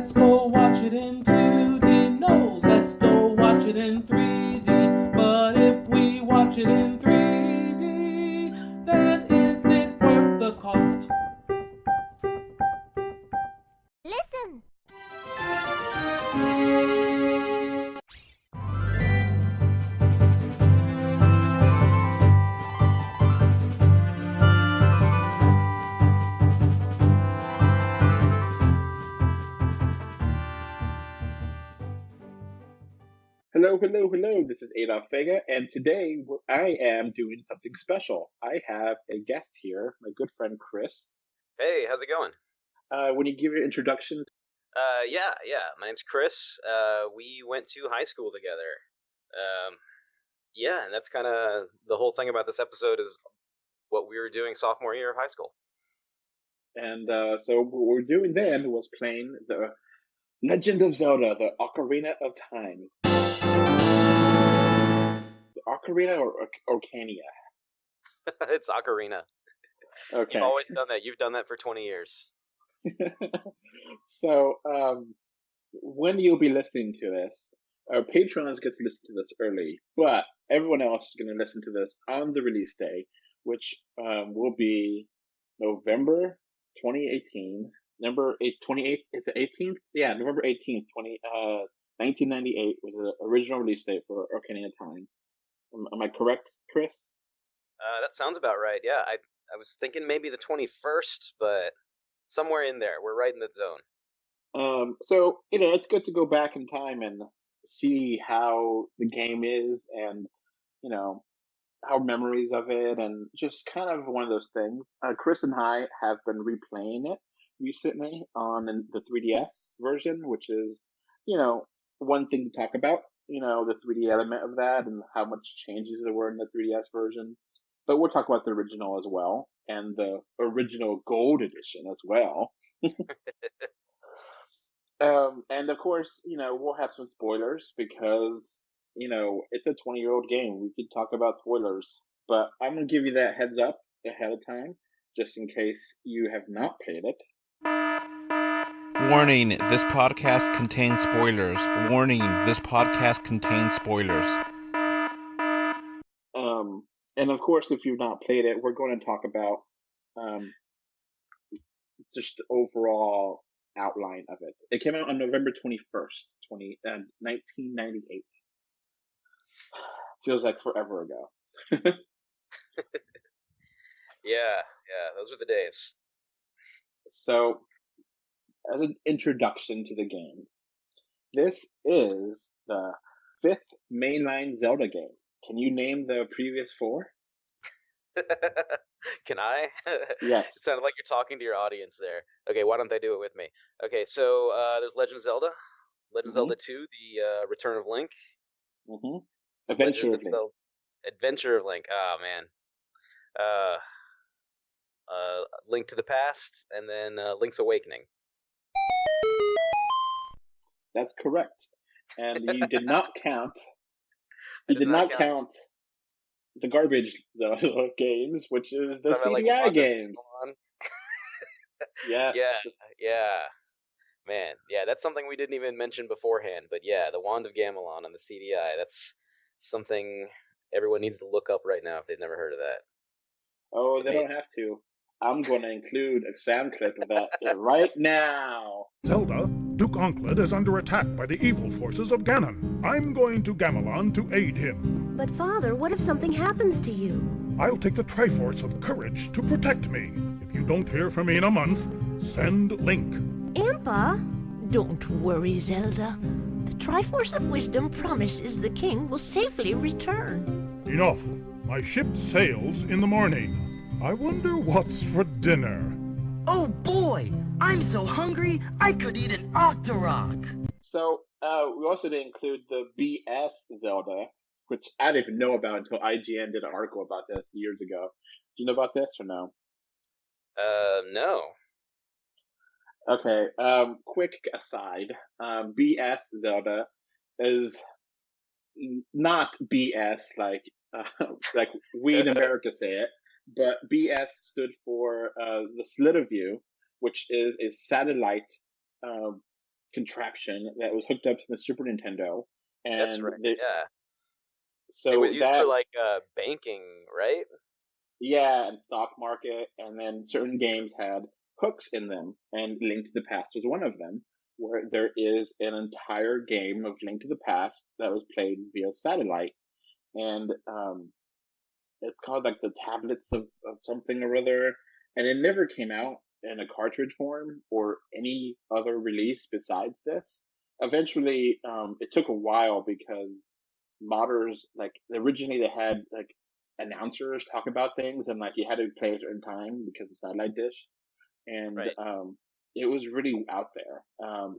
let's go watch it in 2D. No, let's go watch it in 3D. But if we watch it in 3D, then is it worth the cost? Listen! Hello. This is Adolph Vega, and today I am doing something special. I have a guest here, my good friend Chris. Hey, how's it going? When you give your introduction? Yeah. My name's Chris. We went to high school together. Yeah, and that's kind of the whole thing about this episode is what we were doing sophomore year of high school. And so what we were doing then was playing the Legend of Zelda, the Ocarina of Time. Ocarina or Ocarina? It's Ocarina. Okay. You've always done that. You've done that for 20 years. So, when you'll be listening to this, our patrons get to listen to this early, but everyone else is going to listen to this on the release day, which will be November 2018. Number 28th, is it 18th? Yeah, November 18th, 1998 was the original release date for Ocarina of Time. Am I correct, Chris? That sounds about right. Yeah, I was thinking maybe the 21st, but somewhere in there. We're right in the zone. So, it's good to go back in time and see how the game is and, our memories of it, and just kind of one of those things. Chris and I have been replaying it recently on the 3DS version, which is, one thing to talk about, the 3D element of that and how much changes there were in the 3DS version. But we'll talk about the original as well, and the original Gold Edition as well. And of course, we'll have some spoilers because, it's a 20-year-old game. We could talk about spoilers, but I'm going to give you that heads up ahead of time, just in case you have not played it. Warning, this podcast contains spoilers. Warning, this podcast contains spoilers. And of course, if you've not played it, we're going to talk about just the overall outline of it. It came out on November 21st, 1998. Feels like forever ago. Yeah, those were the days. So, as an introduction to the game, this is the 5th mainline Zelda game. Can you name the previous 4? Can I? Yes. It sounded like you're talking to your audience there. Okay, why don't they do it with me? Okay, so there's Legend of Zelda, Legend of Zelda 2, the Return of Link. Adventure of Link. Adventure of Link. Oh man. Link to the Past, and then Link's Awakening. That's correct. And you did not count. You did not count the garbage Zelda games, which is the CDI games. Yes. Yeah. Man, yeah, that's something we didn't even mention beforehand. But yeah, the Wand of Gamelon on the CDI. That's something everyone needs to look up right now if they've never heard of that. Oh, they don't have to. I'm going to include a sound clip of that right now. Zelda, Duke Onkled is under attack by the evil forces of Ganon. I'm going to Gamelon to aid him. But Father, what if something happens to you? I'll take the Triforce of Courage to protect me. If you don't hear from me in a month, send Link. Impa? Don't worry, Zelda. The Triforce of Wisdom promises the king will safely return. Enough. My ship sails in the morning. I wonder what's for dinner. Oh boy! I'm so hungry, I could eat an Octorok! So, we also didn't include the BS Zelda, which I didn't even know about until IGN did an article about this years ago. Do you know about this or no? No. Okay, quick aside. BS Zelda is not BS like we in America say it, but BS stood for the Slit of View, which is a satellite contraption that was hooked up to the Super Nintendo, and That's right. Yeah. so It was used for that like banking, right? yeah, and stock market, and then certain games had hooks in them, and Link to the Past was one of them, where there is an entire game of Link to the Past that was played via satellite, and it's called like the Tablets of something or other, and it never came out in a cartridge form or any other release besides this. Eventually, it took a while because modders, like originally they had like announcers talk about things, and like you had to play a certain time because of satellite dish, and Right. it was really out there.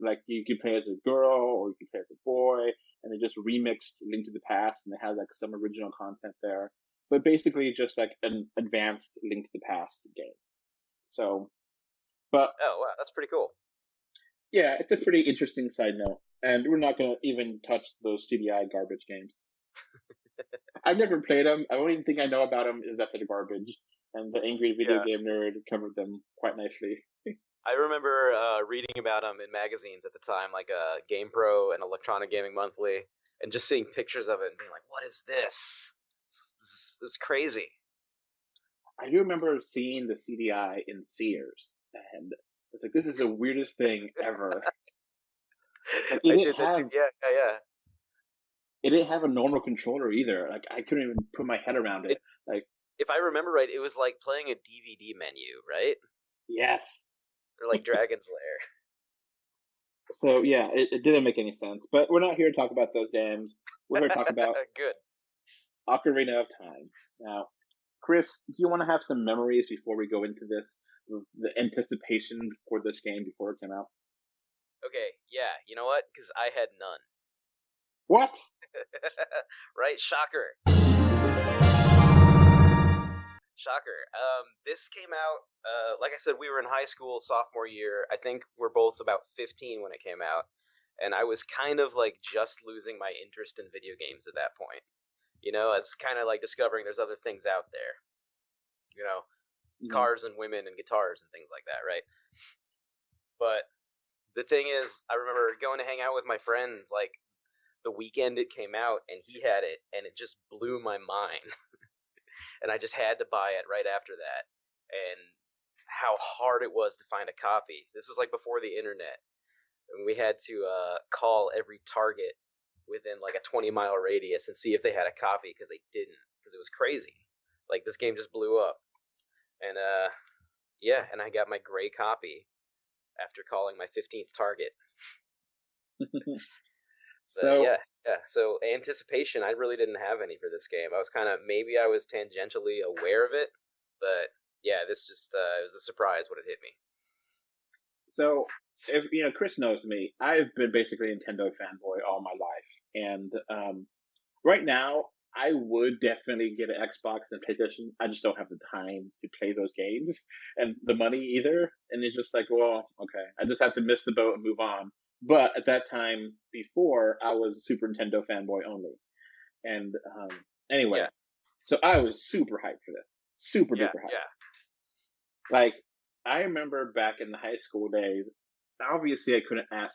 Like you could play as a girl or you could play as a boy, and they just remixed Link to the Past, and they had like some original content there, but basically just like an advanced Link to the Past game. So, but Oh wow, that's pretty cool. yeah, it's a pretty interesting side note, and we're not gonna even touch those CDI garbage games. I've never played them. The only thing I know about them is that they're garbage, and the Angry Video Yeah. Game Nerd covered them quite nicely. I remember reading about them in magazines at the time, like Game Pro and Electronic Gaming Monthly, and just seeing pictures of it and being like, "What is this? This is crazy." I do remember seeing the CDI in Sears, and it's like, this is the weirdest thing ever. Like, I did that too. Yeah. it didn't have a normal controller either. Like, I couldn't even put my head around it. It's Like, if I remember right, it was like playing a DVD menu, right? yes. Or like Dragon's Lair. So, yeah, it didn't make any sense. But we're not here to talk about those games. We're here to talk about Good. Ocarina of Time. Now, Chris, do you want to have some memories before we go into this? The anticipation for this game before it came out? Okay, yeah. You know what? Because I had none. What? Right? Shocker. Shocker. This came out, like I said, we were in high school, sophomore year. I think we're both about 15 when it came out. And I was kind of like just losing my interest in video games at that point. You know, as kind of like discovering there's other things out there. You know, cars and women and guitars and things like that, right? But the thing is, I remember going to hang out with my friend like the weekend it came out, and he had it, and it just blew my mind. And I just had to buy it right after that. And how hard it was to find a copy. This was like before the internet. And we had to call every Target within like a 20-mile radius and see if they had a copy, because they didn't. Because it was crazy. Like, this game just blew up. And yeah, and I got my gray copy after calling my 15th Target. So yeah. So anticipation, I really didn't have any for this game. I was kind of, maybe I was tangentially aware of it, but yeah, this just it was a surprise when it hit me. So, if you know, Chris knows me. I've been basically a Nintendo fanboy all my life, and right now, I would definitely get an Xbox and PlayStation. I just don't have the time to play those games and the money either. And it's just like, well, okay, I just have to miss the boat and move on. But at that time, before, I was a Super Nintendo fanboy only. And anyway, Yeah. so I was super hyped for this. Super duper hyped. Yeah. Like, I remember back in the high school days, obviously I couldn't ask,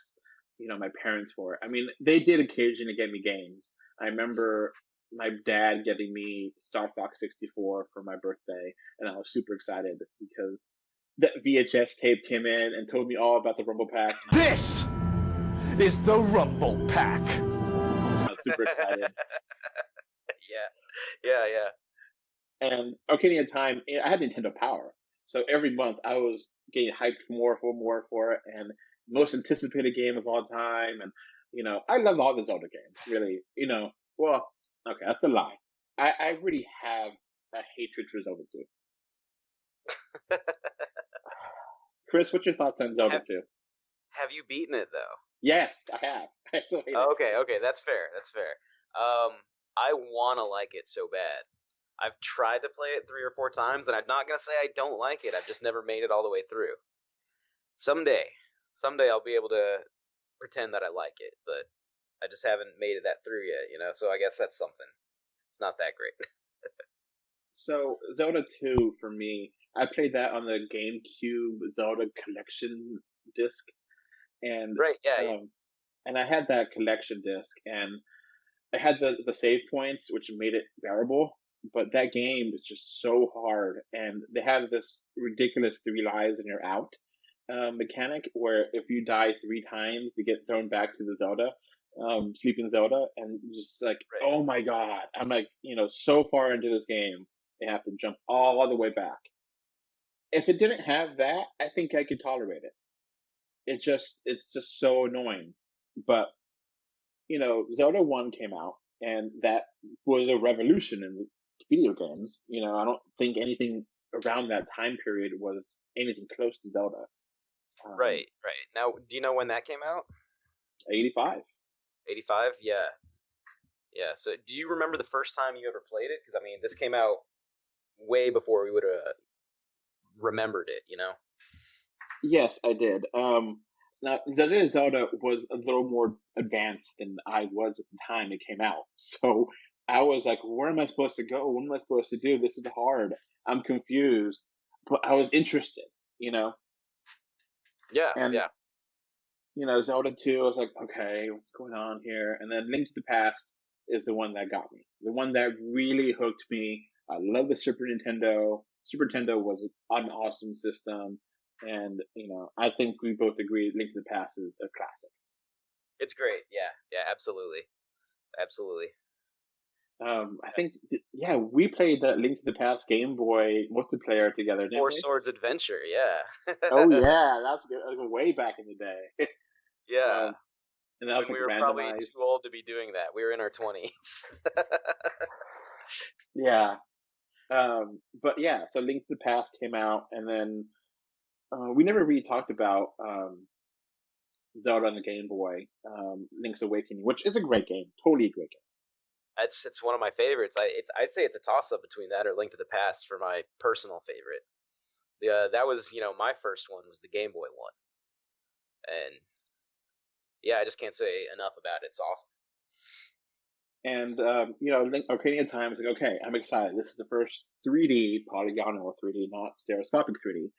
my parents for it. I mean, they did occasionally get me games. I remember my dad getting me Star Fox 64 for my birthday, and I was super excited because that VHS tape came in and told me all about the Rumble Pack. This is the Rumble Pack. I was super excited. Yeah. And Ocarina of Time, I had Nintendo Power. So every month I was getting hyped more for it, and most anticipated game of all time. And, I love all the Zelda games, really. Well, okay, that's a lie. I really have a hatred for Zelda 2. Chris, what's your thoughts on Zelda 2? Have you beaten it, though? Yes, I have. I still hate it. Okay, that's fair. I want to like it so bad. I've tried to play it 3 or 4 times, and I'm not going to say I don't like it. I've just never made it all the way through. Someday I'll be able to pretend that I like it, but I just haven't made it that through yet, so I guess that's something. It's not that great. So, Zelda 2, for me, I played that on the GameCube Zelda Collection disc, and Right, yeah. and I had that collection disc, and I had the save points, which made it bearable. But that game is just so hard, and they have this ridiculous 3 lives and you're out mechanic where if you die 3 times, you get thrown back to the Zelda, Sleeping Zelda, and just like, Right. oh my god, I'm like, so far into this game, they have to jump all the way back. If it didn't have that, I think I could tolerate it. It's just so annoying. But Zelda 1 came out, and that was a revolution in video games. I don't think anything around that time period was anything close to Zelda. Right. Now, do you know when that came out? 85. 85? Yeah. Yeah, so do you remember the first time you ever played it? Because, I mean, this came out way before we would have remembered it, Yes, I did. Now, Zelda was a little more advanced than I was at the time it came out. So I was like, where am I supposed to go? What am I supposed to do? This is hard. I'm confused. But I was interested, Yeah, And, yeah. Zelda 2, I was like, okay, what's going on here? And then Link to the Past is the one that got me. The one that really hooked me. I love the Super Nintendo. Super Nintendo was an awesome system. And, I think we both agree Link to the Past is a classic. It's great. Yeah, absolutely. Absolutely. I think, we played that Link to the Past Game Boy multiplayer together, didn't Four we? Swords Adventure, yeah. Oh, yeah, that's good. That was way back in the day. Yeah. And that was When like we were probably randomized. too old to be doing that. We were in our 20s. Yeah. But yeah, so Link to the Past came out, and then we never really talked about Zelda on the Game Boy, Link's Awakening, which is a great game, totally a great game. It's one of my favorites. I'd say it's a toss up between that or Link to the Past for my personal favorite. That was my first one was the Game Boy one, and yeah, I just can't say enough about it. It's awesome. And Link Ocarina of Time is like, okay, I'm excited. This is the first 3D polygonal 3D, not stereoscopic 3D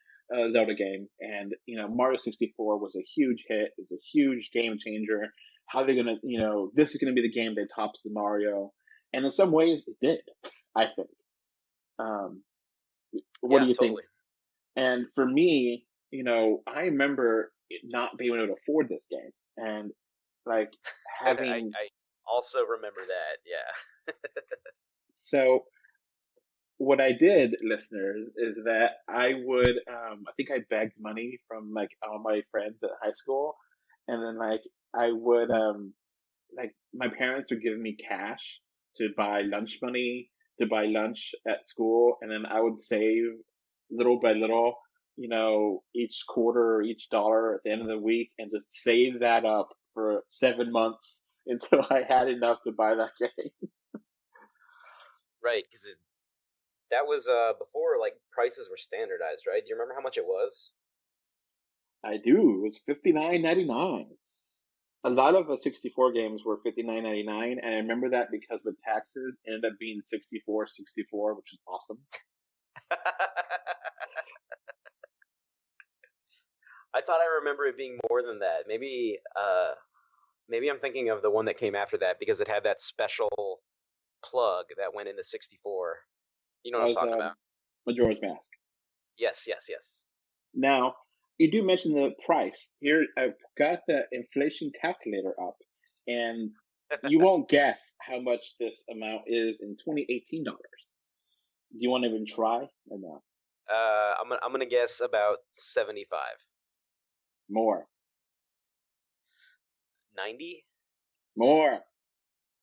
Zelda game, and Mario 64 was a huge hit. It was a huge game changer. How they're gonna, this is gonna be the game that tops the Mario, and in some ways it did. I think. What do you think? And for me, I remember not being able to afford this game, and like having. I also remember that. Yeah. So what I did, listeners, is that I would, I think I begged money from like all my friends at high school, and then like I would, like my parents would give me cash to buy lunch money, to buy lunch at school, and then I would save little by little, each quarter, each dollar at the end of the week, and just save that up for 7 months until I had enough to buy that game. Right, because that was before like prices were standardized, right? Do you remember how much it was? I do. It was $59.99. A lot of the 64 games were $59.99, and I remember that because with taxes, it ended up being $64.64, which is awesome. I thought I remember it being more than that. Maybe I'm thinking of the one that came after that because it had that special plug that went into 64. You know what I'm talking about? Majora's Mask. Yes. Now, you do mention the price. Here, I've got the inflation calculator up, and you won't guess how much this amount is in 2018 dollars. Do you want to even try or not? I'm gonna guess about 75. More. 90? More.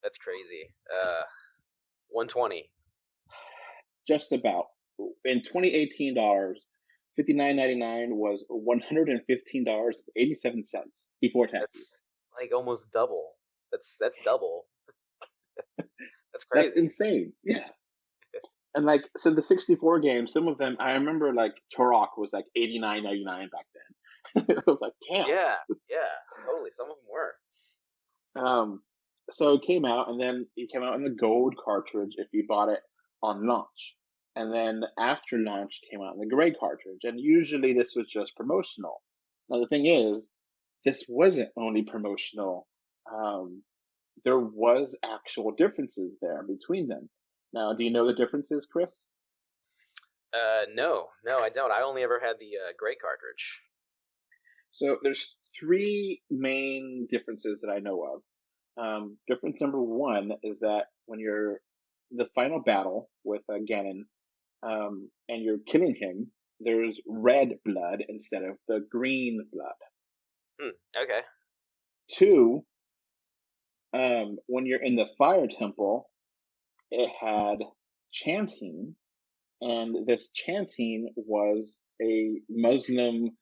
That's crazy. 120. Just about. In 2018 dollars, $59.99 was $115.87 before taxes. That's like almost double. That's double. That's crazy. That's insane. Yeah. And like, so the 64 games, some of them, I remember like Turok was like $89.99 back then. I was like, damn. Yeah, totally. Some of them were. So it came out, and then it came out in the gold cartridge if you bought it on launch. And then after launch, it came out in the gray cartridge. And usually this was just promotional. Now the thing is, this wasn't only promotional. There was actual differences there between them. Now, do you know the differences, Chris? No, I don't. I only ever had the gray cartridge. So there's three main differences that I know of. Difference number one is that when you're the final battle with Ganon, and you're killing him, there's red blood instead of the green blood. Okay. Two, when you're in the fire temple, it had chanting, and this chanting was a Muslim,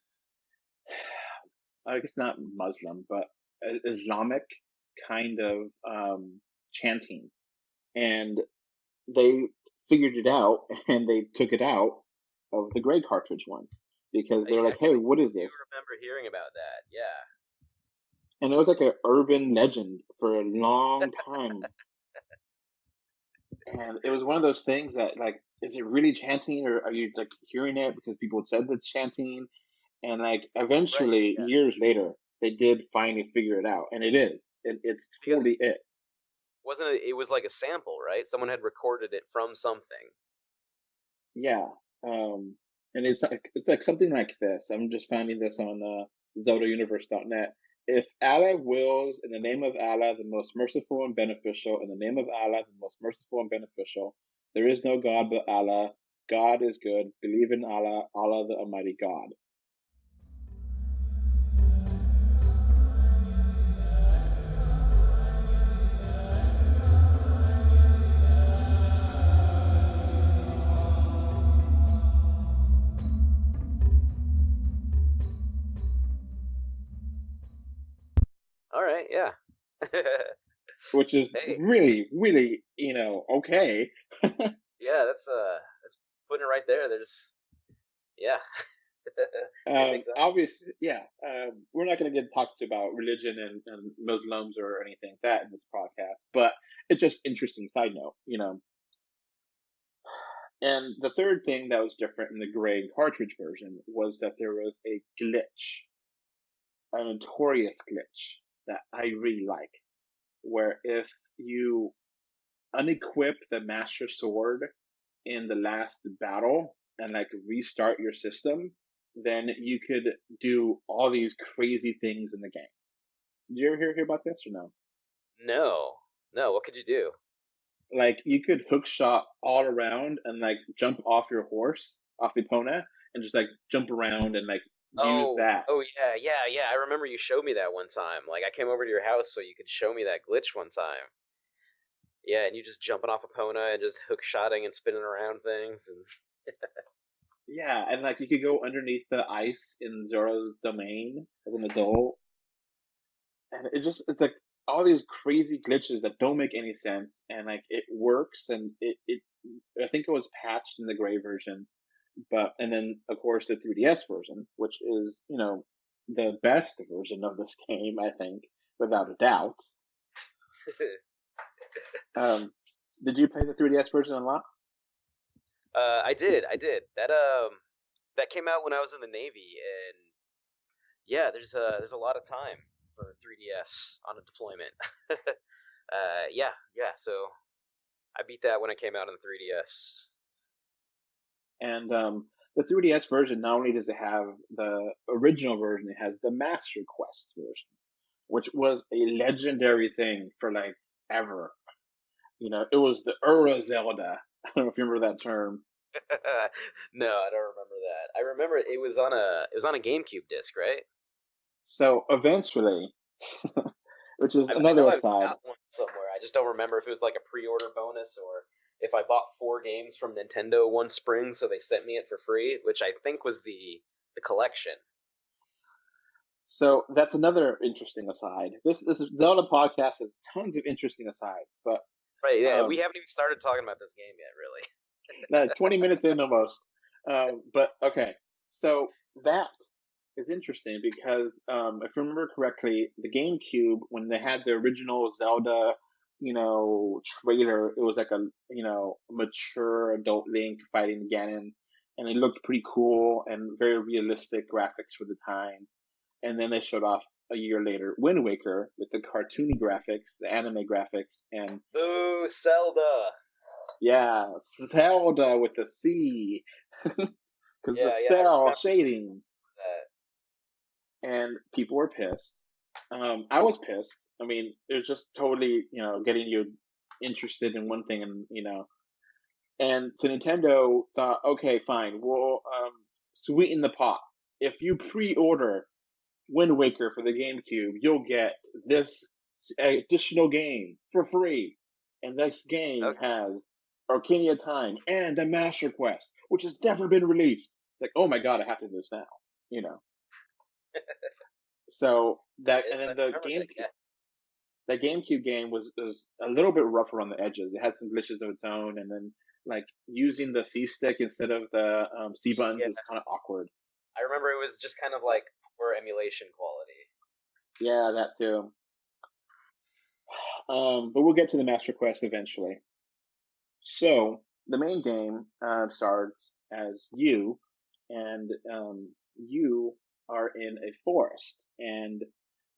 I guess not Muslim, but Islamic kind of chanting. And they figured it out and they took it out of the gray cartridge one because they're like, hey, what is this? I remember hearing about that, yeah. And it was like an urban legend for a long time. And it was one of those things that, like, is it really chanting, or are you like hearing it because people said it's chanting? And like eventually, years later, they did finally figure it out, and it is. It's totally it. Wasn't it? It was like a sample, right? Someone had recorded it from something. Yeah, and it's like something like this. I'm just finding this on ZeldaUniverse.net. If Allah wills, in the name of Allah, the most merciful and beneficial, in the name of Allah, the most merciful and beneficial, there is no God but Allah. God is good. Believe in Allah, Allah the Almighty God. All right, yeah. Which is really, really, okay. Yeah, that's putting it right there. There's, yeah. Obviously, yeah. We're not going to get talked about religion and Muslims or anything like that in this podcast, but it's just interesting side note, And the third thing that was different in the gray cartridge version was that there was a glitch, a notorious glitch that I really like, where if you unequip the Master Sword in the last battle and like restart your system, then you could do all these crazy things in the game. Did you ever hear about this or no? No. What could you do? Like you could hook shot all around and like jump off your horse, off the Epona, and just like jump around and like use that. Oh yeah. I remember you showed me that one time. Like I came over to your house so you could show me that glitch one time. Yeah, and you just jumping off Epona and just hook shotting and spinning around things and yeah, and like you could go underneath the ice in Zora's domain as an adult, and it's like all these crazy glitches that don't make any sense, and like it works, and it I think it was patched in the gray version, and then of course the 3DS version, which is the best version of this game, I think, without a doubt. Did you play the 3DS version a lot? I did. That came out when I was in the Navy, and yeah, there's a lot of time for 3DS on a deployment. Yeah. So I beat that when it came out on the 3DS. And the 3DS version, not only does it have the original version, it has the Master Quest version, which was a legendary thing for like ever. It was the Zelda. I don't know if you remember that term. No, I don't remember that. I remember it was on a GameCube disc, right? So eventually, which is another I know aside. I got one somewhere. I just don't remember if it was like a pre-order bonus or if I bought 4 games from Nintendo one spring, so they sent me it for free, which I think was the collection. So that's another interesting aside. This Zelda podcast has tons of interesting asides, but right, yeah, we haven't even started talking about this game yet, really. 20 minutes in almost. But okay, so that is interesting because if I remember correctly, the GameCube, when they had the original Zelda, trailer, it was like a mature adult Link fighting Ganon, and it looked pretty cool and very realistic graphics for the time. And then they showed off a year later, Wind Waker with the cartoony graphics, the anime graphics, and Ooh, Zelda. yeah, Zelda with the C, because the Yeah, I cell remember shading, that. and people were pissed. I was pissed. I mean, it was just totally, getting you interested in one thing, and so Nintendo thought, okay, fine, we'll sweeten the pot. If you pre-order Wind Waker for the GameCube, you'll get this additional game for free. And this game has Ocarina of Time and the Master Quest, which has never been released. It's like, oh my god, I have to do this now. So that, and then the GameCube game was a little bit rough around the edges. It had some glitches of its own, and then like using the C stick instead of the C buttons was kind of awkward. I remember it was just kind of like for emulation quality. Yeah, that too. But we'll get to the Master Quest eventually. So the main game starts as you, and you are in a forest, and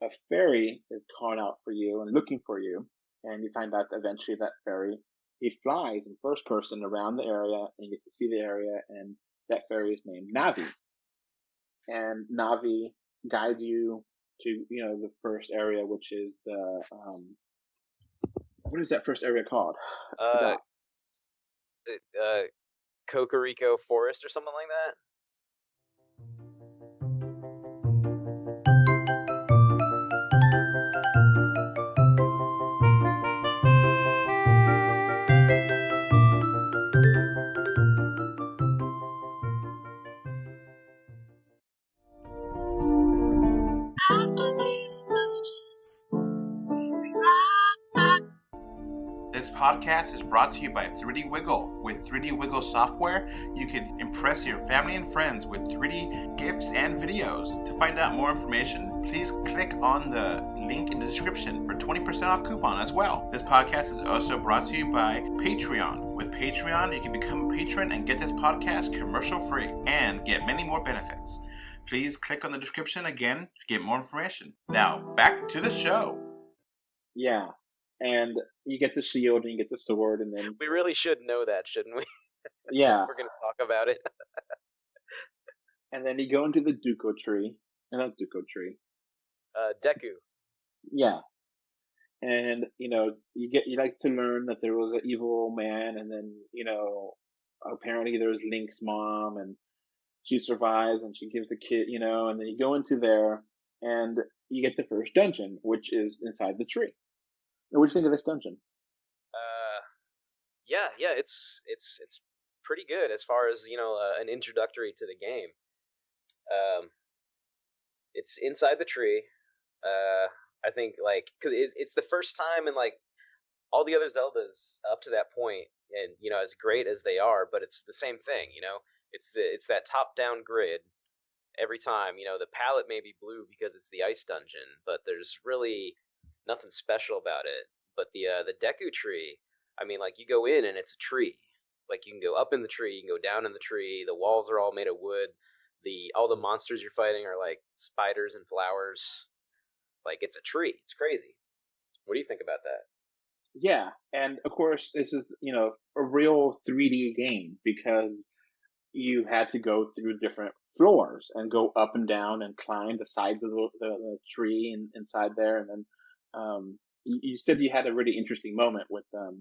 a fairy is calling out for you and looking for you, and you find out eventually that fairy, he flies in first person around the area, and you get to see the area, and that fairy is named Navi. And Navi guides you to, the first area, which is the, what is that first area called? Cocorico Forest or something like that? After these messages, we'll be right back. This podcast is brought to you by 3D Wiggle. With 3D Wiggle software, you can impress your family and friends with 3D gifts and videos. To find out more information, please click on the link in the description for 20% off coupon as well. This podcast is also brought to you by Patreon. With Patreon, you can become a patron and get this podcast commercial free and get many more benefits. Please click on the description again to get more information. Now, back to the show. Yeah, and you get the shield and you get the sword, and then... We really should know that, shouldn't we? Yeah. We're going to talk about it. And then you go into the Deku tree. Not Deku tree. Deku. Yeah. And, you like to learn that there was an evil man, and then, apparently there's Link's mom, and she survives, and she gives the kid, and then you go into there, and you get the first dungeon, which is inside the tree. Now, what do you think of this dungeon? Yeah, it's pretty good as far as, an introductory to the game. It's inside the tree. I think, because it's the first time in, all the other Zeldas up to that point, and, as great as they are, but it's the same thing, It's that top-down grid every time. The palette may be blue because it's the ice dungeon, but there's really nothing special about it. But the Deku tree, you go in and it's a tree. You can go up in the tree, you can go down in the tree. The walls are all made of wood. All the monsters you're fighting are like spiders and flowers. It's a tree. It's crazy. What do you think about that? Yeah, and of course this is a real 3D game because you had to go through different floors and go up and down and climb the sides of the tree and inside there. And then you said you had a really interesting moment with the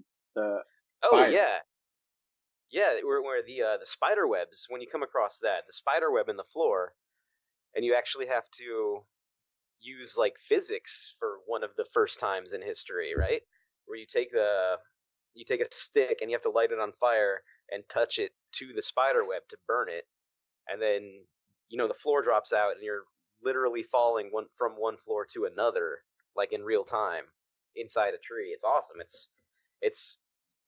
spider. Where the spider webs, when you come across the spider web in the floor, and you actually have to use physics for one of the first times in history, right? Where you take a stick and you have to light it on fire and touch it to the spider web to burn it, and then the floor drops out and you're literally falling from one floor to another in real time inside a tree. It's awesome. It's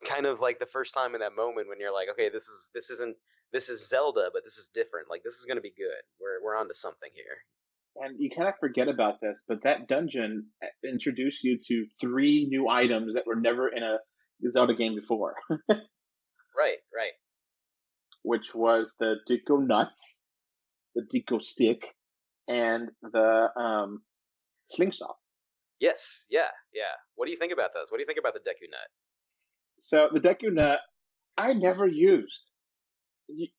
kind of the first time in that moment when you're okay, this is Zelda, but this is different. This is gonna be good. We're onto something here. And you kind of forget about this, but that dungeon introduced you to 3 new items that were never in a Zelda game before. Right. Which was the Deku Nuts, the Deku Stick, and the slingshot. Yes, yeah. What do you think about those? What do you think about the Deku Nut? So the Deku Nut, I never used.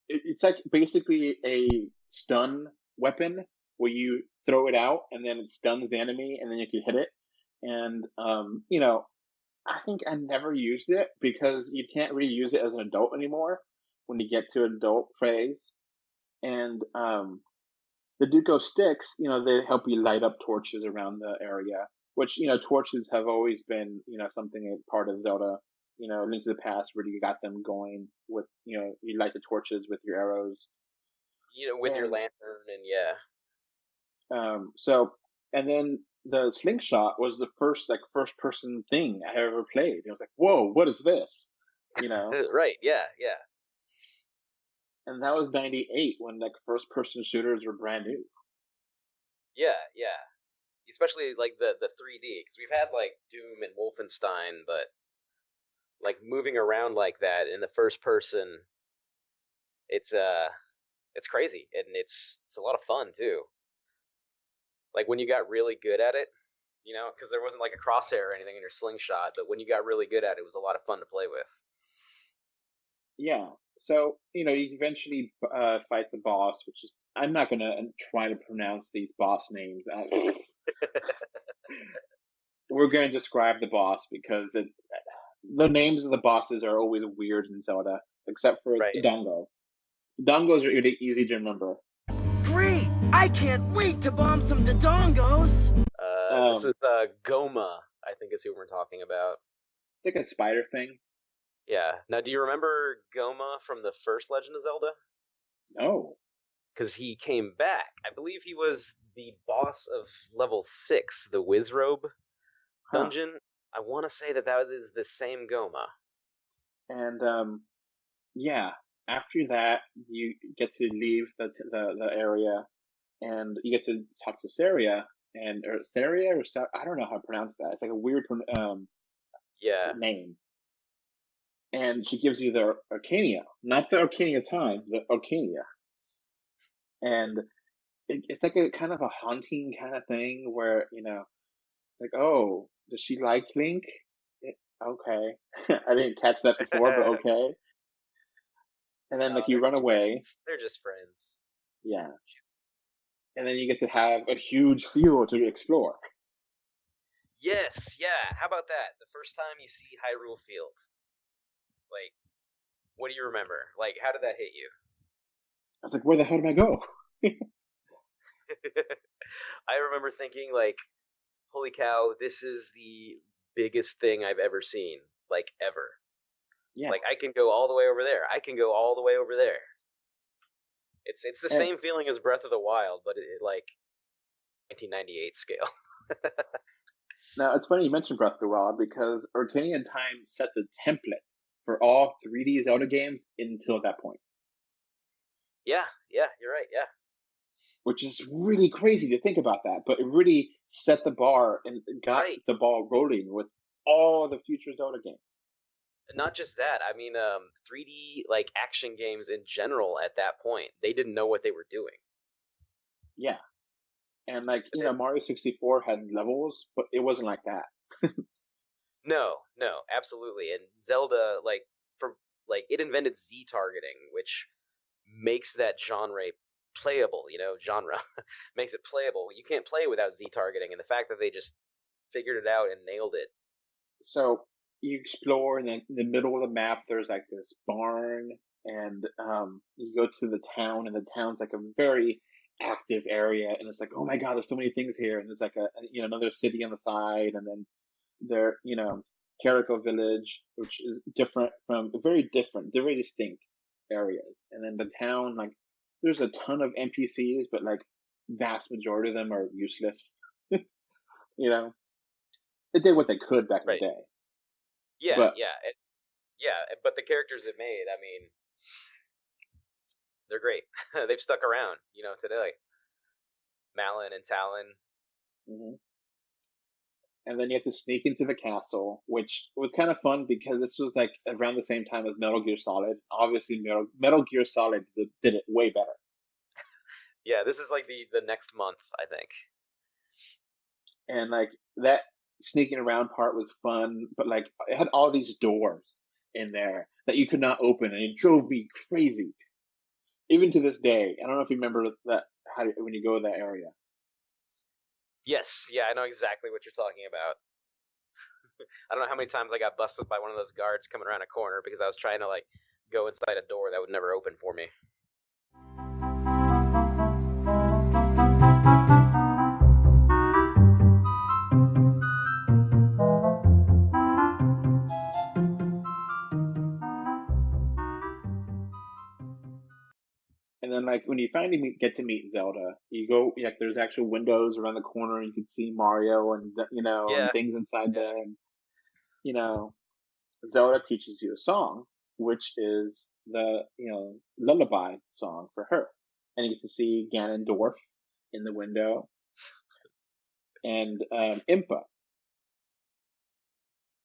It's like basically a stun weapon where you throw it out and then it stuns the enemy and then you can hit it. And I think I never used it because you can't really use it as an adult anymore when you get to adult phase. And the Duco sticks, they help you light up torches around the area, which, torches have always been, something part of Zelda, Link to the Past, where you got them going with, you light the torches with your arrows. With your lantern and and then the slingshot was the first person thing I ever played. It was like, whoa, what is this? Right, yeah. And that was 98 when first person shooters were brand new. Yeah. Especially like the 3D, because we've had like Doom and Wolfenstein, but like moving around like that in the first person, it's crazy, and it's a lot of fun too. Like when you got really good at it, because there wasn't like a crosshair or anything in your slingshot, but when you got really good at it, it was a lot of fun to play with. Yeah. So, you eventually fight the boss, which is, I'm not going to try to pronounce these boss names. We're going to describe the boss because the names of the bosses are always weird in Zelda, except for Dongo. Dongos are really easy to remember. Great! I can't wait to bomb some Dodongos! This is Goma, I think is who we're talking about. It's like a spider thing. Yeah. Now, do you remember Goma from the first Legend of Zelda? No. Because he came back. I believe he was the boss of level 6, the Wizrobe dungeon. I want to say that is the same Goma. And, after that, you get to leave the area, and you get to talk to Saria, I don't know how to pronounce that. It's like a weird name. And she gives you the Arcania, not the Arcania time, the Arcania. And it's like a kind of a haunting kind of thing where, it's like, oh, does she like Link? Okay. I didn't catch that before, but okay. And then, you run away. Friends. They're just friends. Yeah. And then you get to have a huge field to explore. Yes, yeah. How about that? The first time you see Hyrule Field. Like, what do you remember? Like, how did that hit you? I was like, where the hell did I go? I remember thinking, like, holy cow, this is the biggest thing I've ever seen. Like, ever. Yeah. Like, I can go all the way over there. I can go all the way over there. It's the same feeling as Breath of the Wild, but it like 1998 scale. Now, it's funny you mentioned Breath of the Wild because Arcania Time set the template for all 3D Zelda games until that point. Yeah, you're right, yeah. Which is really crazy to think about that, but it really set the bar and got the ball rolling with all the future Zelda games. Not just that, I mean, 3D like action games in general at that point, they didn't know what they were doing. Yeah. And Mario 64 had levels, but it wasn't like that. No, absolutely. And Zelda, it invented Z targeting, which makes that genre playable, makes it playable. You can't play without Z targeting, and the fact that they just figured it out and nailed it. So you explore, and then in the middle of the map, there's like this barn, and you go to the town, and the town's like a very active area, and it's like, oh my god, there's so many things here, and there's like another city on the side, and then there, Carico Village, which is very different, they're very distinct areas, and then the town, there's a ton of NPCs, but vast majority of them are useless. They did what they could back in the day. Yeah, but the characters it made, I mean, they're great. They've stuck around, today. Malin and Talon. Mm-hmm. And then you have to sneak into the castle, which was kind of fun because this was around the same time as Metal Gear Solid. Obviously, Metal Gear Solid did it way better. Yeah, this is the next month, I think. and like that sneaking around part was fun, but like it had all these doors in there that you could not open, and it drove me crazy. Even to this day, I don't know if you remember that when you go to that area. Yes, yeah, I know exactly what you're talking about. I don't know how many times I got busted by one of those guards coming around a corner because I was trying to like go inside a door that would never open for me. And then, like, when you finally get to meet Zelda, you go, like, there's actual windows around the corner, and you can see Mario and, and things inside there. And, Zelda teaches you a song, which is the, lullaby song for her. And you get to see Ganondorf in the window and Impa.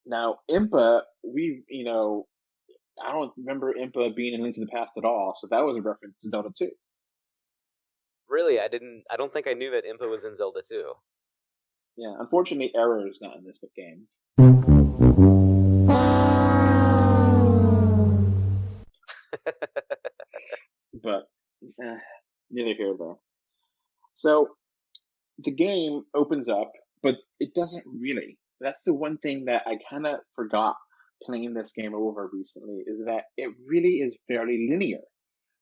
Now, Impa, I don't remember Impa being in Link to the Past at all, so that was a reference to Zelda 2. Really? I don't think I knew that Impa was in Zelda 2. Yeah, unfortunately, Error is not in this game. But, neither here nor there. So, the game opens up, but it doesn't really. That's the one thing that I kind of forgot playing this game over recently, is that it really is fairly linear.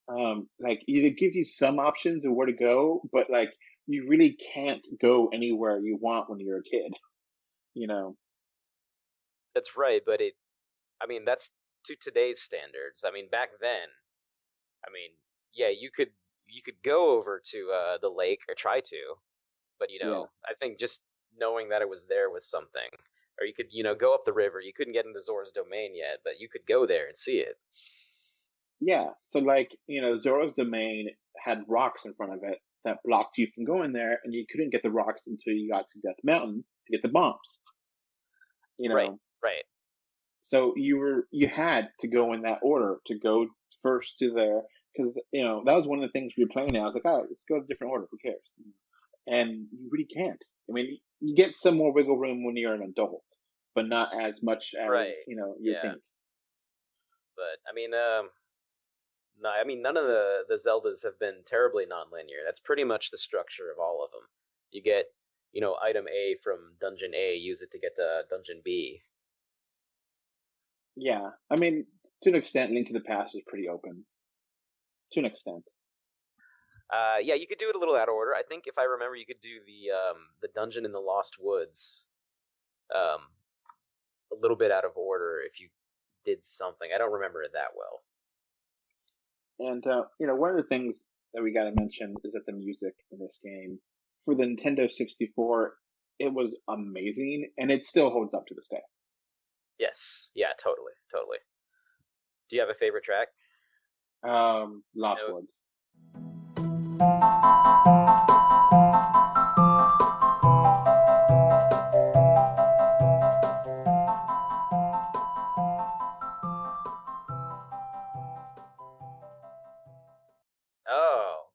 Like, it gives you some options of where to go, but like you really can't go anywhere you want when you're a kid. That's right, but that's to today's standards. I mean, back then, yeah, you could go over to the lake or try to, but I think just knowing that it was there was something. Or you could, go up the river. You couldn't get into Zora's domain yet, but you could go there and see it. Yeah, so like, Zora's domain had rocks in front of it that blocked you from going there, and you couldn't get the rocks until you got to Death Mountain to get the bombs. Right. So you had to go in that order, to go first to there, because that was one of the things we were playing. I was like, oh, let's go a different order. Who cares? And you really can't. I mean, you get some more wiggle room when you're an adult, but not as much as you think. But none of the Zeldas have been terribly non-linear. That's pretty much the structure of all of them. You get, item A from dungeon A, use it to get to dungeon B. Yeah, I mean, to an extent, Link to the Past is pretty open. To an extent. Yeah, you could do it a little out of order. I think if I remember, you could do the dungeon in the Lost Woods, a little bit out of order if you did something. I don't remember it that well. And one of the things that we got to mention is that the music in this game for the Nintendo 64, it was amazing, and it still holds up to this day. Yes, yeah, totally. Do you have a favorite track? Lost Woods.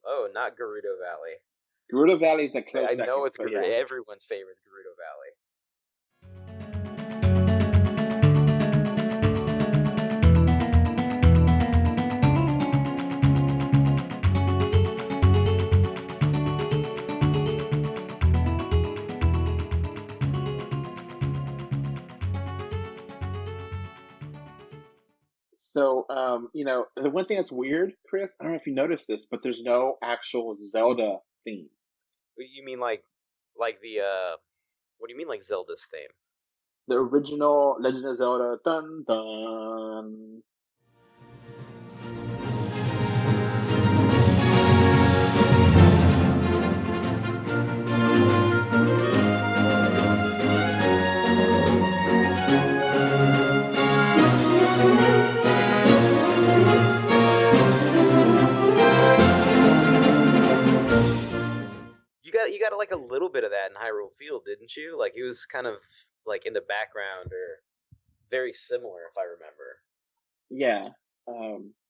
Oh, not Gerudo Valley. Gerudo Valley is the close second. I know it's yeah. Everyone's favorite is Gerudo Valley. So, the one thing that's weird, Chris, I don't know if you noticed this, but there's no actual Zelda theme. You mean like the what do you mean like Zelda's theme? The original Legend of Zelda, dun dun. You got like a little bit of that in Hyrule Field, didn't you? Like it was kind of like in the background or very similar, if I remember. Yeah.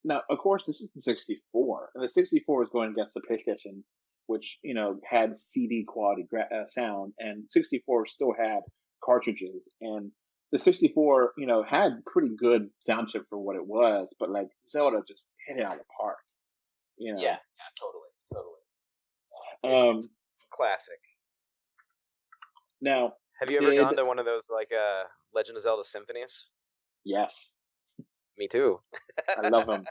Now, of course, this is the 64, and the 64 is going against the PlayStation which had CD quality sound, and 64 still had cartridges, and the 64 had pretty good sound chip for what it was, but like Zelda just hit it out of the park. Yeah, totally. It's classic. Now, have you ever gone to one of those like Legend of Zelda Symphonies? Yes. Me too. I love them.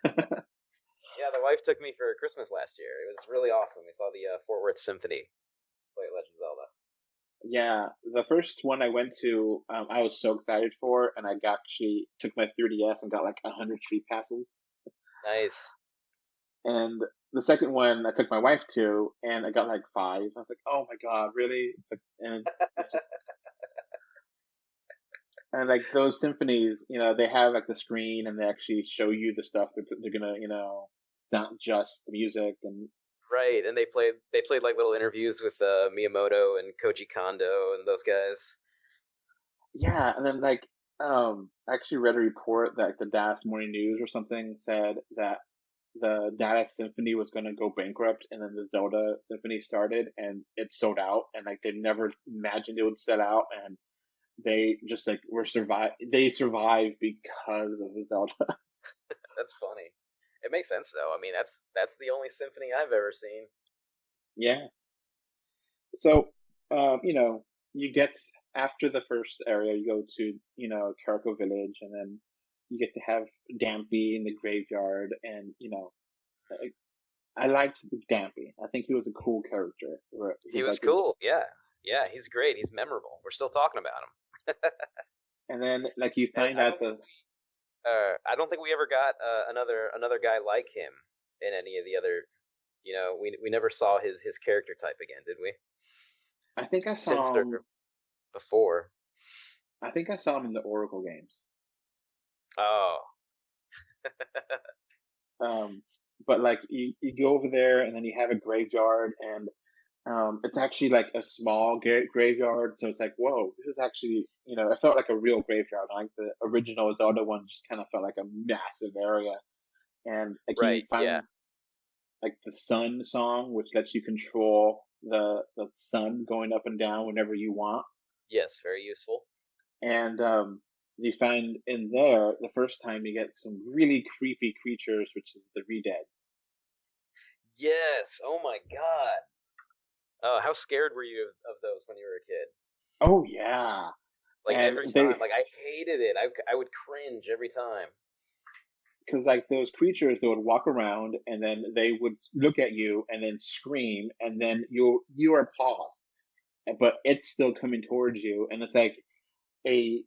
Yeah, the wife took me for Christmas last year. It was really awesome. We saw the Fort Worth Symphony play Legend of Zelda. Yeah, the first one I went to, I was so excited for, and I actually took my 3DS and got like 100 street passes. Nice. And the second one I took my wife to, and I got like 5. I was like, "Oh my god, really?" It's like, and it's just, and like those symphonies, they have like the screen, and they actually show you the stuff they're gonna, not just the music and. Right, and they played like little interviews with Miyamoto and Koji Kondo and those guys. Yeah, and then like I actually read a report that the Dallas Morning News or something said that the Dallas Symphony was going to go bankrupt, and then the Zelda Symphony started, and it sold out, and like they never imagined it would sell out, and they just like They survived because of the Zelda. That's funny. It makes sense though. I mean, that's the only symphony I've ever seen. Yeah. So, you get after the first area, you go to Karako Village, and then you get to have Dampy in the graveyard, and I liked Dampy. I think he was a cool character. He was cool. Yeah, he's great. He's memorable. We're still talking about him. And then, like, you find out I don't think we ever got another guy like him in any of the other. We never saw his character type again, did we? I think I saw him before. I think I saw him in the Oracle games. Oh. But like you go over there, and then you have a graveyard, and it's actually like a small graveyard, so it's like, whoa, this is actually, it felt like a real graveyard. Like the original Zelda one just kind of felt like a massive area. And like you find like the sun song, which lets you control the sun going up and down whenever you want. Yes, very useful. And you find in there, the first time you get some really creepy creatures, which is the Redeads. Yes, oh my god. How scared were you of those when you were a kid? Oh yeah, like every time, like I hated it. I would cringe every time. Because like those creatures, they would walk around, and then they would look at you and then scream, and then you are paused, but it's still coming towards you, and it's like a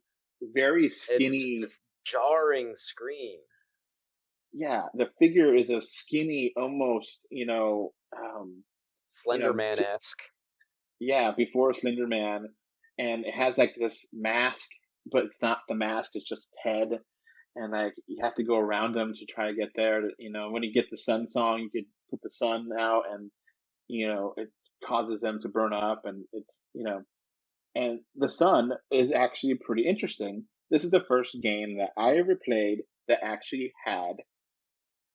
very skinny, it's just this jarring scream. Yeah, the figure is a skinny, almost Slender Man-esque. Yeah, before Slender Man, and it has like this mask, but it's not the mask; it's just head, and like you have to go around them to try to get there. When you get the sun song, you could put the sun out, and it causes them to burn up, and it's and the sun is actually pretty interesting. This is the first game that I ever played that actually had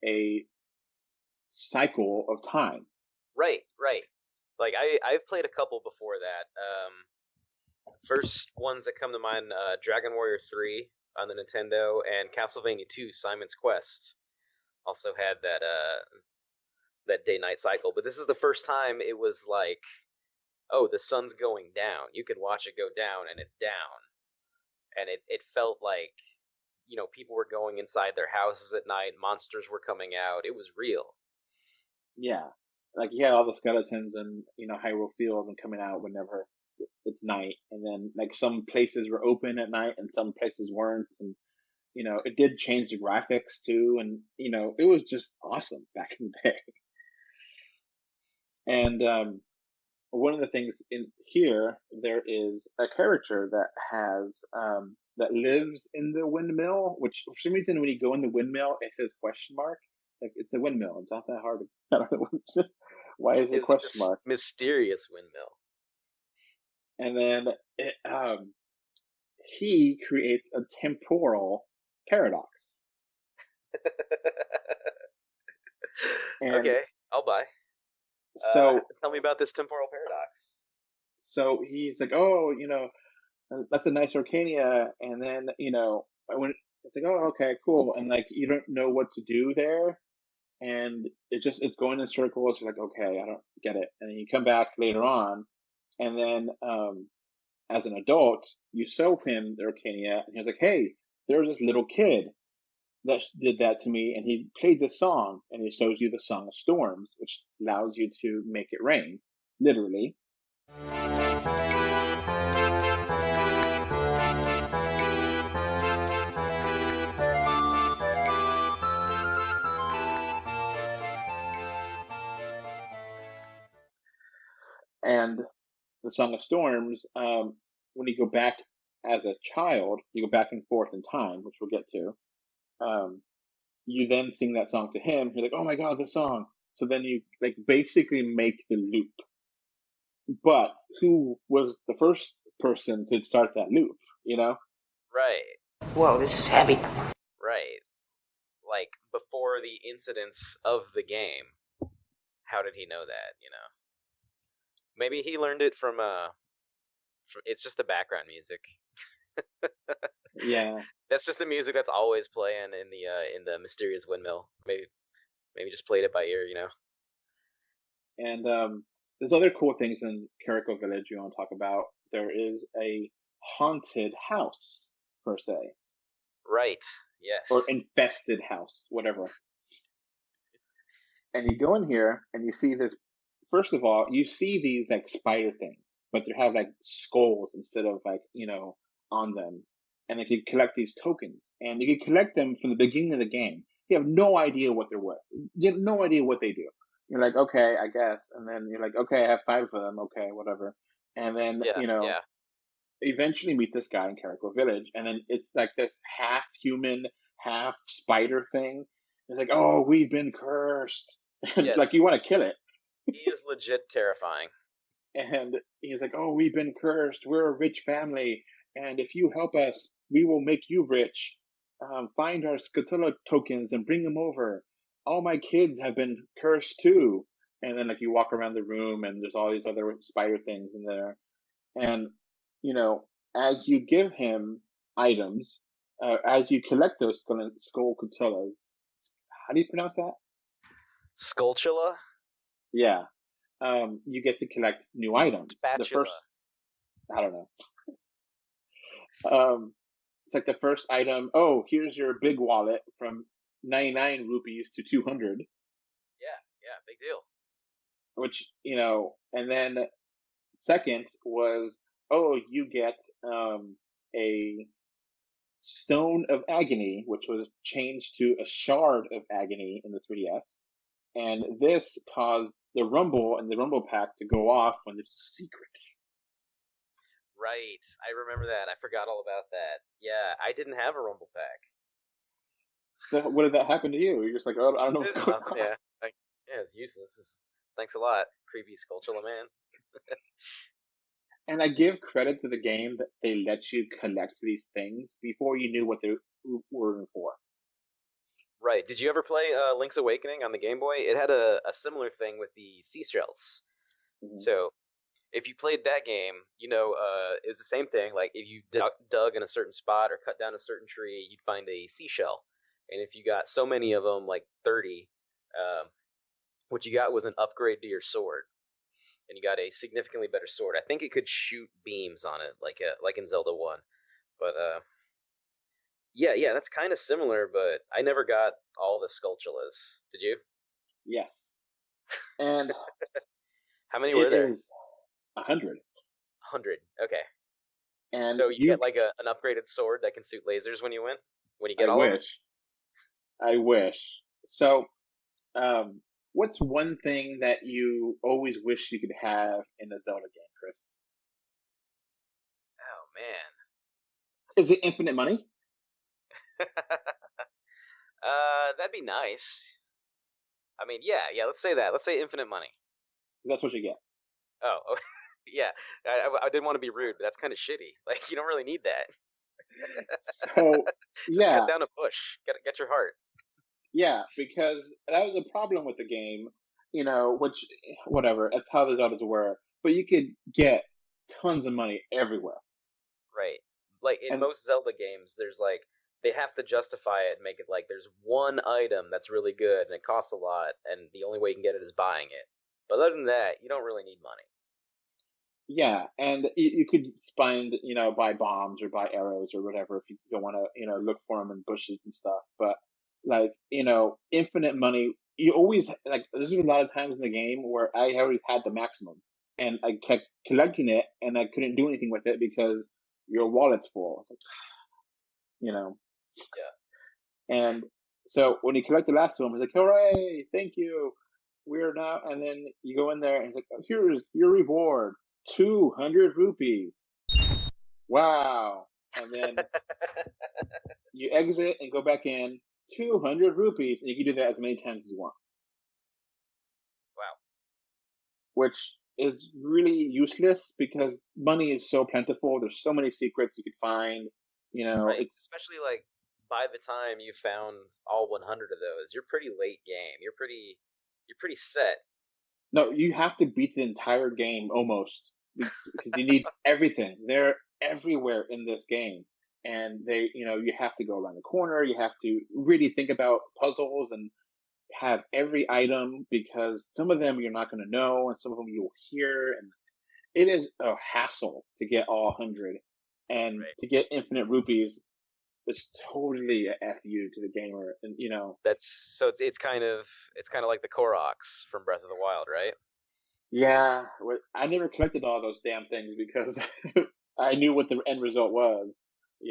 a cycle of time. Right. Like I've played a couple before that. First ones that come to mind, Dragon Warrior 3 on the Nintendo, and Castlevania 2: Simon's Quest also had that day-night cycle. But this is the first time it was like, oh, the sun's going down. You can watch it go down, and it's down. And it felt like, people were going inside their houses at night. Monsters were coming out. It was real. Yeah. Like you had all the skeletons in, Hyrule Field and coming out whenever it's night. And then like some places were open at night and some places weren't. And, it did change the graphics too. And, it was just awesome back in the day. And, one of the things in here, there is a character that has, that lives in the windmill, which for some reason when you go in the windmill, it says question mark. Like it's a windmill. It's not that hard. I don't know why is it question mark? Mysterious windmill. And then he creates a temporal paradox. Okay, I'll buy. So tell me about this temporal paradox. So he's like, oh, that's a nice Arcania, and then when it's like, oh, okay, cool, and like you don't know what to do there, and it's going in circles. You're like, okay, I don't get it, and then you come back later on, and then as an adult, you show him the Arcania, and he's like, hey, there was this little kid that did that to me, and he played this song, and he shows you the Song of Storms, which allows you to make it rain, literally. And the Song of Storms, when you go back as a child, you go back and forth in time, which we'll get to. You then sing that song to him. You're like, oh my god, this song. So then you like basically make the loop. But who was the first person to start that loop? Right. Whoa, this is heavy. Right. Like before the incidents of the game. How did he know that? Maybe he learned it from it's just the background music. Yeah. That's just the music that's always playing in the mysterious windmill. Maybe just played it by ear, And there's other cool things in Kiriko Village you want to talk about. There is a haunted house, per se. Right. Yes. Or infested house, whatever. And you go in here and you see this. First of all, you see these like spider things, but they have like skulls instead of like, on them. And you can collect these tokens. And you can collect them from the beginning of the game. You have no idea what they're worth. You have no idea what they do. You're like, okay, I guess. And then you're like, okay, I have 5 of them. Okay, whatever. And then, eventually meet this guy in Kiriko Village. And then it's like this half human, half spider thing. It's like, oh, we've been cursed. Yes. Like you want to kill it. He is legit terrifying. And he's like, oh, we've been cursed. We're a rich family. And if you help us, we will make you rich. Find our Scatula tokens and bring them over. All my kids have been cursed too. And then like you walk around the room and there's all these other spider things in there. And, as you give him items, as you collect those Skullcutillas, how do you pronounce that? Skulltula? Yeah. You get to collect new items. Spatula. I don't know. It's like the first item. Oh, here's your big wallet from 99 rupees to 200. Yeah, big deal. Which, and then second was, oh, you get a Stone of Agony, which was changed to a Shard of Agony in the 3DS. And this caused the Rumble and the Rumble Pack to go off when there's a secret. Right. I remember that. I forgot all about that. Yeah, I didn't have a Rumble Pack. So what did that happen to you? You're just like, oh, I don't know what's going on. Yeah. It's useless. Thanks a lot, creepy Skulltula man. And I give credit to the game that they let you collect these things before you knew what they were for. Right. Did you ever play Link's Awakening on the Game Boy? It had a similar thing with the seashells. Mm-hmm. So if you played that game, it was the same thing. Like if you dug in a certain spot or cut down a certain tree, you'd find a seashell. And if you got so many of them, like 30, what you got was an upgrade to your sword. And you got a significantly better sword. I think it could shoot beams on it, like in Zelda 1. But yeah, that's kind of similar. But I never got all the Skulltulas. Did you? Yes. And how many were there? 100. 100. Okay. And so you get like an upgraded sword that can shoot lasers when you win. When you get all of it. I wish. So, what's one thing that you always wish you could have in a Zelda game, Chris? Oh, man. Is it infinite money? That'd be nice. I mean, yeah, let's say that. Let's say infinite money. That's what you get. Oh, yeah. I didn't want to be rude, but that's kind of shitty. Like, you don't really need that. So, yeah. Cut down a bush. Get your heart. Yeah, because that was a problem with the game. which, whatever, that's how the Zeldas were. But you could get tons of money everywhere. Right. Like, in And most Zelda games, there's, like, they have to justify it and make it like there's one item that's really good and it costs a lot, and the only way you can get it is buying it. But other than that, you don't really need money. yeah, and you could find, buy bombs or buy arrows or whatever if you don't want to, look for them in bushes and stuff. But like, infinite money, you always like. There's a lot of times in the game where I already had the maximum, and I kept collecting it, and I couldn't do anything with it because your wallet's full. Yeah. And so when you collect the last one, it's like, hooray, thank you. We're now, and then you go in there and it's like, oh, here's your reward, 200 rupees. Wow. And then you exit and go back in, 200 rupees, and you can do that as many times as you want. Wow. Which is really useless because money is so plentiful. There's so many secrets you could find, Right. Especially, like, by the time you found all 100 of those, you're pretty late game. You're pretty set. No, you have to beat the entire game almost because you need everything. They're everywhere in this game, and you have to go around the corner. You have to really think about puzzles and have every item because some of them you're not going to know, and some of them you'll hear, and it is a hassle to get all 100, and to get infinite rupees. It's totally a FU to the gamer, and That's so it's kind of like the Koroks from Breath of the Wild, right? Yeah, I never collected all those damn things because I knew what the end result was.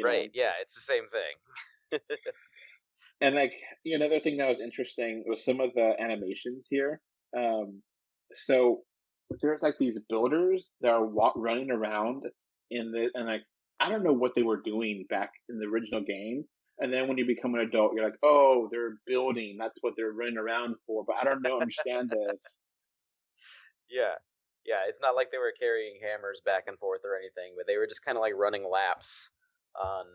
Right. Yeah, it's the same thing. And like, another thing that was interesting was some of the animations here. So there's like these builders that are running around and like, I don't know what they were doing back in the original game. And then when you become an adult, you're like, oh, they're building. That's what they're running around for. But I don't understand this. Yeah. It's not like they were carrying hammers back and forth or anything, but they were just kind of like running laps on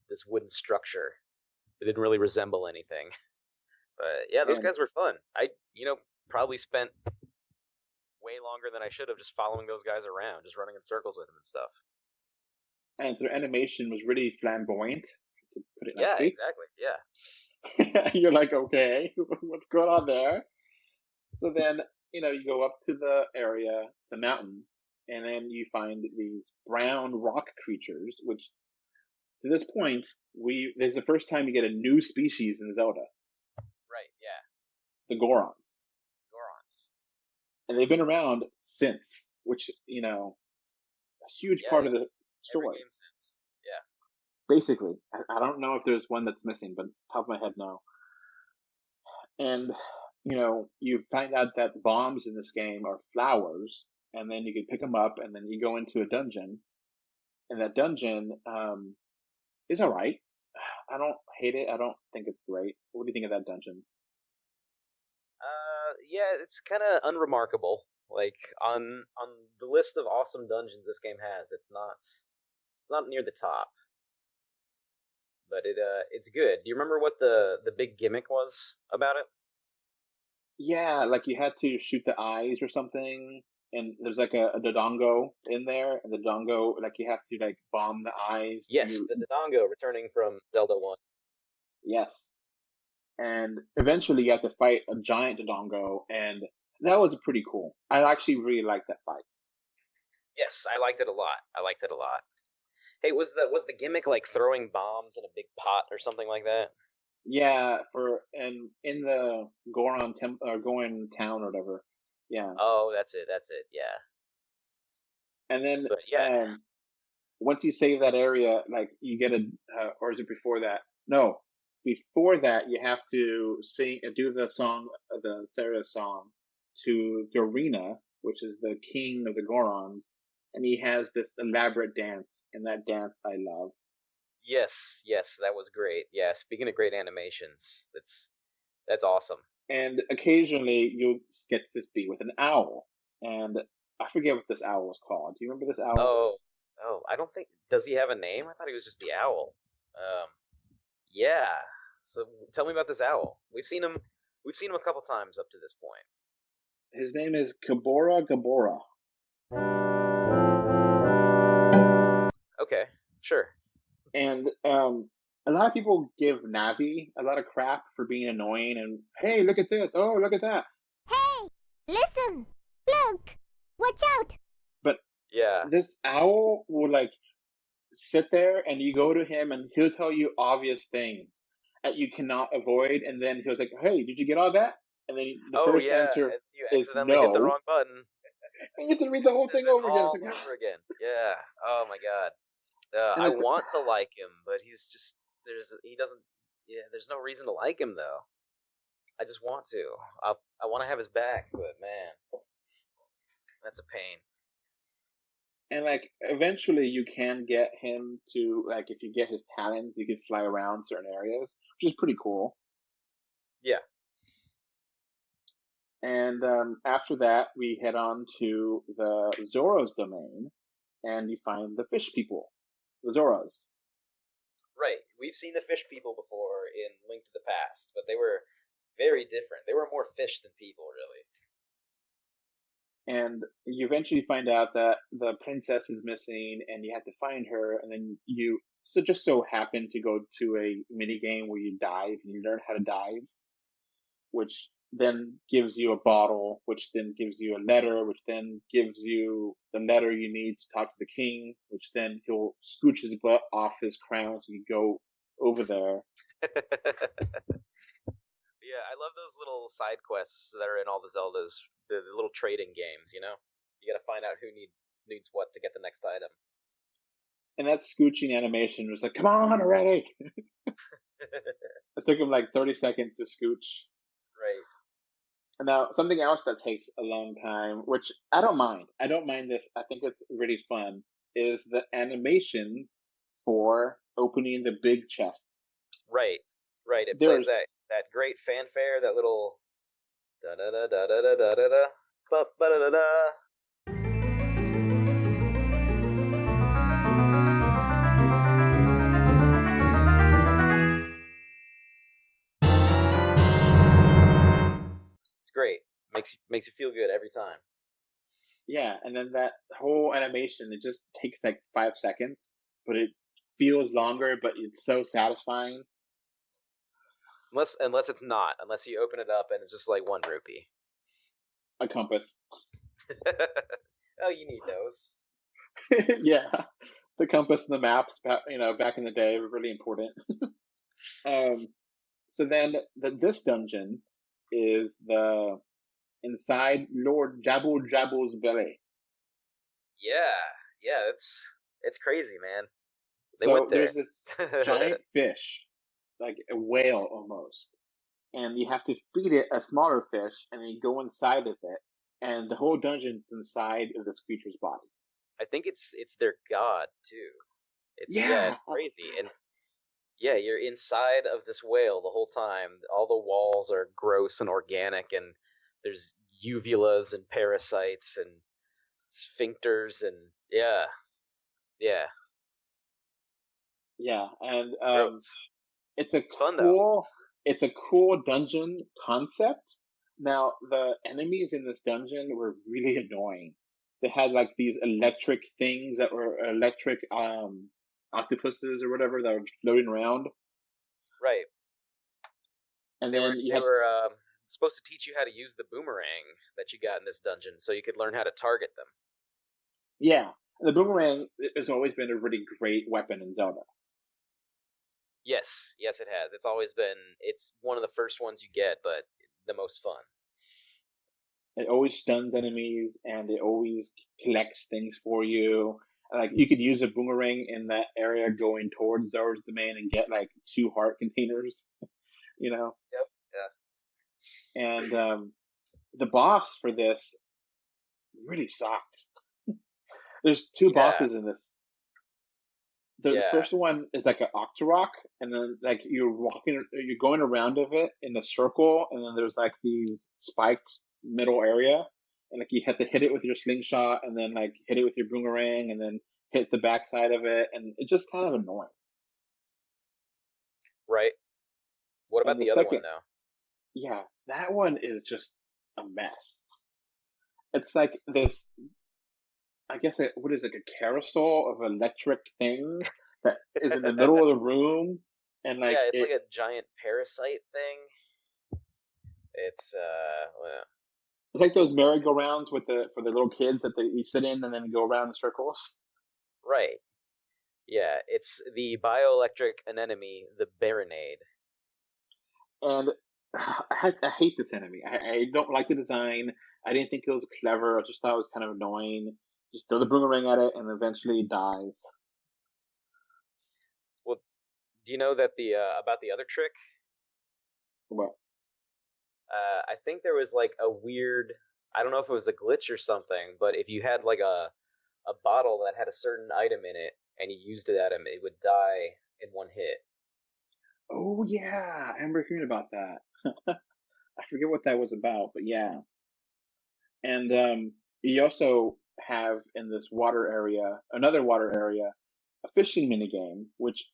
this wooden structure. It didn't really resemble anything. But yeah, those guys were fun. I probably spent way longer than I should have just following those guys around, just running in circles with them and stuff. And their animation was really flamboyant, to put it nicely. Yeah, exactly. Yeah. You're like, okay, what's going on there? So then, you go up to the area, the mountain, and then you find these brown rock creatures, which to this point, this is the first time you get a new species in Zelda. Right, yeah. The Gorons. And they've been around since, which, a huge part of the story. Every game since. Yeah. Basically. I don't know if there's one that's missing, but top of my head, no. And, you find out that bombs in this game are flowers, and then you can pick them up, and then you go into a dungeon. And that dungeon is all right. I don't hate it. I don't think it's great. What do you think of that dungeon? Yeah, it's kind of unremarkable. Like on the list of awesome dungeons this game has, it's not near the top. But it's good. Do you remember what the big gimmick was about it? Yeah, like you had to shoot the eyes or something, and there's like a Dodongo in there, and the Dodongo, like you have to like bomb the eyes. Yes, the Dodongo returning from Zelda 1. Yes. And eventually you have to fight a giant Dodongo, and that was pretty cool. I actually really liked that fight. Yes, I liked it a lot. Hey, was the gimmick like throwing bombs in a big pot or something like that? Yeah, in the Goron Goron town or whatever. Yeah. Oh, that's it. Yeah. And then, once you save that area, like you get or is it before that? No, before that you have to do the song, the Sarah song, to Dorina, which is the king of the Gorons, and he has this elaborate dance, and that dance I love. Yes, that was great. Yeah, speaking of great animations, that's awesome. And occasionally you'll get to speak with an owl, and I forget what this owl was called. Do you remember this owl? Oh, I don't think. Does he have a name? I thought he was just the owl. Yeah. So tell me about this owl. We've seen him We've seen him a couple times up to this point. His name is Gabora Gabora. Okay, sure. And a lot of people give Navi a lot of crap for being annoying and, hey, look at this. Oh, look at that. Hey, listen. Look. Watch out. But yeah, this owl will like sit there and you go to him and he'll tell you obvious things that you cannot avoid. And then he'll like, hey, did you get all that? And then the first answer you is accidentally no. hit the wrong button. And you have to read the whole thing over again. It's like, over again. Yeah. Oh my god. I want to like him, but he's just there's no reason to like him though. I just want to. I want to have his back, but man, that's a pain. And like eventually you can get him to like if you get his talent, you can fly around certain areas, which is pretty cool. Yeah. And after that, we head on to the Zoro's domain, and you find the fish people, the Zoros. Right. We've seen the fish people before in Link to the Past, but they were very different. They were more fish than people, really. And you eventually find out that the princess is missing, and you have to find her, and then you just so happen to go to a mini game where you dive, and you learn how to dive, which then gives you a bottle, which then gives you a letter, which then gives you the letter you need to talk to the king, which then he'll scooch his butt off his crown so you go over there. Yeah, I love those little side quests that are in all the Zeldas, the little trading games, you know? You gotta find out who needs what to get the next item. And that scooching animation was like, come on already! It took him like 30 seconds to scooch. Right. And now, something else that takes a long time, which I don't mind. I don't mind this. I think it's really fun, is the animation for opening the big chests. Right. Right. It plays that great fanfare, that little da da da da da da da da ba ba da da da. It's great. Makes you feel good every time. Yeah, and then that whole animation, it just takes like 5 seconds, but it feels longer, but it's so satisfying. Unless it's not. Unless you open it up and it's just like 1 rupee. A compass. Oh, you need those. Yeah, the compass and the maps, back in the day were really important. So then this dungeon is inside Lord Jabble Jabble's belly. Yeah, it's crazy, man. They went there. There's this giant fish, like a whale almost, and you have to feed it a smaller fish, and then you go inside of it, and the whole dungeon's inside of this creature's body. I think it's their god too. It's crazy, and yeah, you're inside of this whale the whole time. All the walls are gross and organic, and there's uvulas and parasites and sphincters, and yeah, and it's fun though. It's a cool dungeon concept. Now the enemies in this dungeon were really annoying. They had like these electric things that were electric octopuses or whatever that were floating around. Right. And they then were supposed to teach you how to use the boomerang that you got in this dungeon, so you could learn how to target them. Yeah, the boomerang has always been a really great weapon in Zelda. Yes, it has. It's one of the first ones you get, but the most fun. It always stuns enemies, and it always collects things for you. Like, you could use a boomerang in that area going towards Zora's domain and get, like, 2 heart containers, you know? Yep, yeah. And the boss for this really sucks. There's 2 bosses in this. The first one is like an Octorok, and then like you're going around of it in a circle, and then there's like these spiked middle area, and like you have to hit it with your slingshot, and then like hit it with your boomerang, and then hit the backside of it, and it's just kind of annoying. Right. What about the other one now? yeah, that one is just a mess. It's like this, I guess, what is it, a carousel of electric things that is in the middle of the room, and like yeah, it's like a giant parasite thing. It's well, it's like those merry-go-rounds for the little kids that you sit in and then go around in circles. right. Yeah, it's the bioelectric anemone, the Baronade. And I hate this enemy. I don't like the design. I didn't think it was clever. I just thought it was kind of annoying. Just throw the boomerang at it, and eventually it dies. Well, do you know that the about the other trick? What? I think there was like a weird. I don't know if it was a glitch or something, but if you had like a bottle that had a certain item in it and you used it at him, it would die in one hit. Oh yeah, I remember hearing about that. I forget what that was about, but yeah. And you also have in this water area, another water area, a fishing minigame, which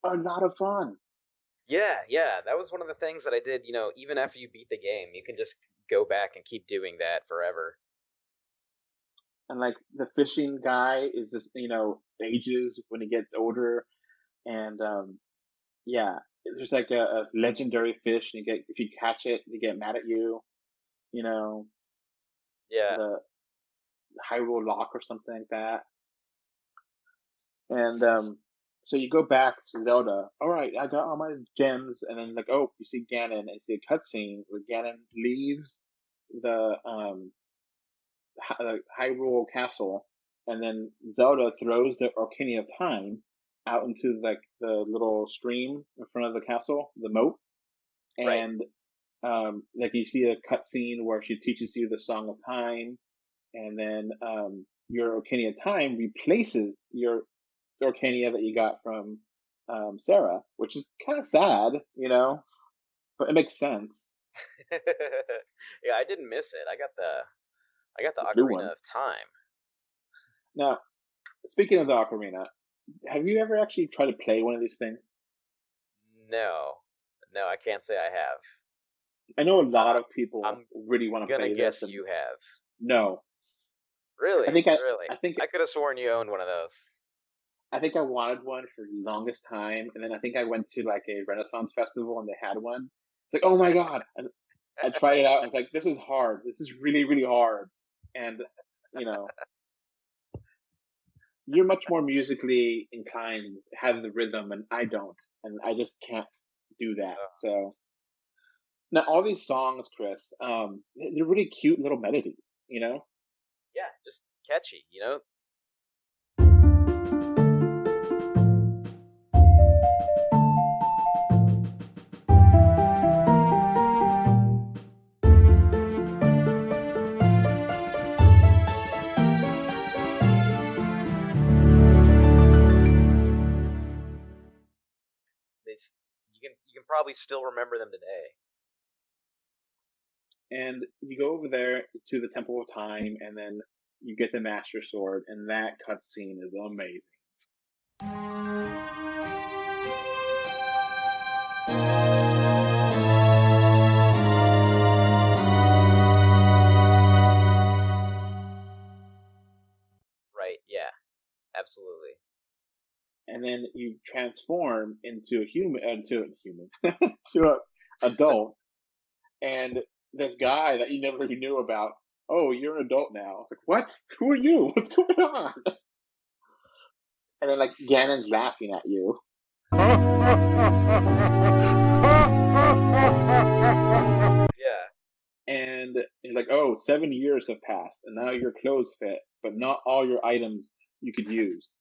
a lot of fun. Yeah, that was one of the things that I did. Even after you beat the game, you can just go back and keep doing that forever. And like the fishing guy is just ages when he gets older, and yeah, there's like a legendary fish, and if you catch it, they get mad at you. Yeah. The Hyrule Lock or something like that. And so you go back to Zelda. All right, I got all my gems, and then like, oh, you see Ganon, and you see a cutscene where Ganon leaves the Hyrule Castle, and then Zelda throws the Ocarina of Time out into like the little stream in front of the castle, the moat, and like you see a cutscene where she teaches you the Song of Time, and then your Ocarina of Time replaces your Ocarina that you got from Sarah, which is kind of sad, but it makes sense. Yeah, I didn't miss it. I got the Ocarina of Time. Now, speaking of the Ocarina, have you ever actually tried to play one of these things? No, I can't say I have. I know a lot of people really want to play this. I'm gonna guess you have. No. Really? Really? I could have sworn you owned one of those. I think I wanted one for the longest time, and then I think I went to like a Renaissance festival and they had one. It's like, oh my god! And I tried it out, and I was like, this is hard. This is really, really hard. And you're much more musically inclined, have the rhythm, and I don't, and I just can't do that. So now all these songs, Chris, they're really cute little melodies, Yeah, just catchy, You can probably still remember them today. And you go over there to the Temple of Time, and then you get the Master Sword, and that cutscene is amazing. Right, yeah. Absolutely. And then you transform into to an adult, and this guy that you never even knew about, oh, you're an adult now. It's like, what? Who are you? What's going on? And then like Ganon's laughing at you. Yeah. And you're like, oh, 7 years have passed, and now your clothes fit, but not all your items you could use.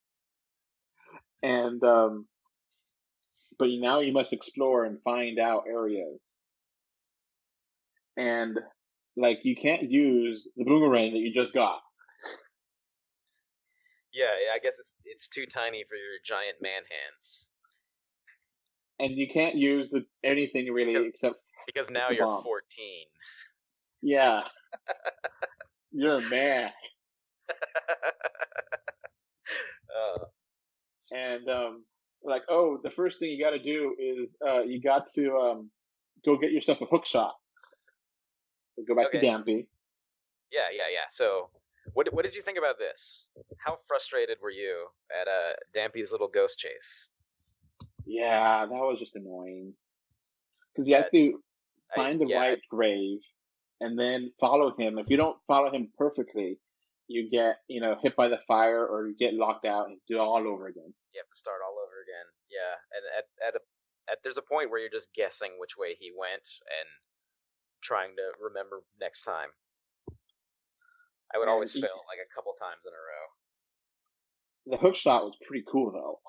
And but now you must explore and find out areas. And like you can't use the boomerang that you just got. Yeah, I guess it's too tiny for your giant man hands. And you can't use anything really except because now you're 14. Yeah. You're a man. And like, oh, the first thing you got to do is you got to go get yourself a hook shot. We go back to Dampy. Yeah. So, what did you think about this? How frustrated were you at Dampy's little ghost chase? Yeah, that was just annoying. Because you have to find the right grave and then follow him. If you don't follow him perfectly, you get, hit by the fire or you get locked out and do it all over again. You have to start all over again. Yeah, and there's a point where you're just guessing which way he went and trying to remember next time. I would always fail like a couple times in a row. The hook shot was pretty cool though.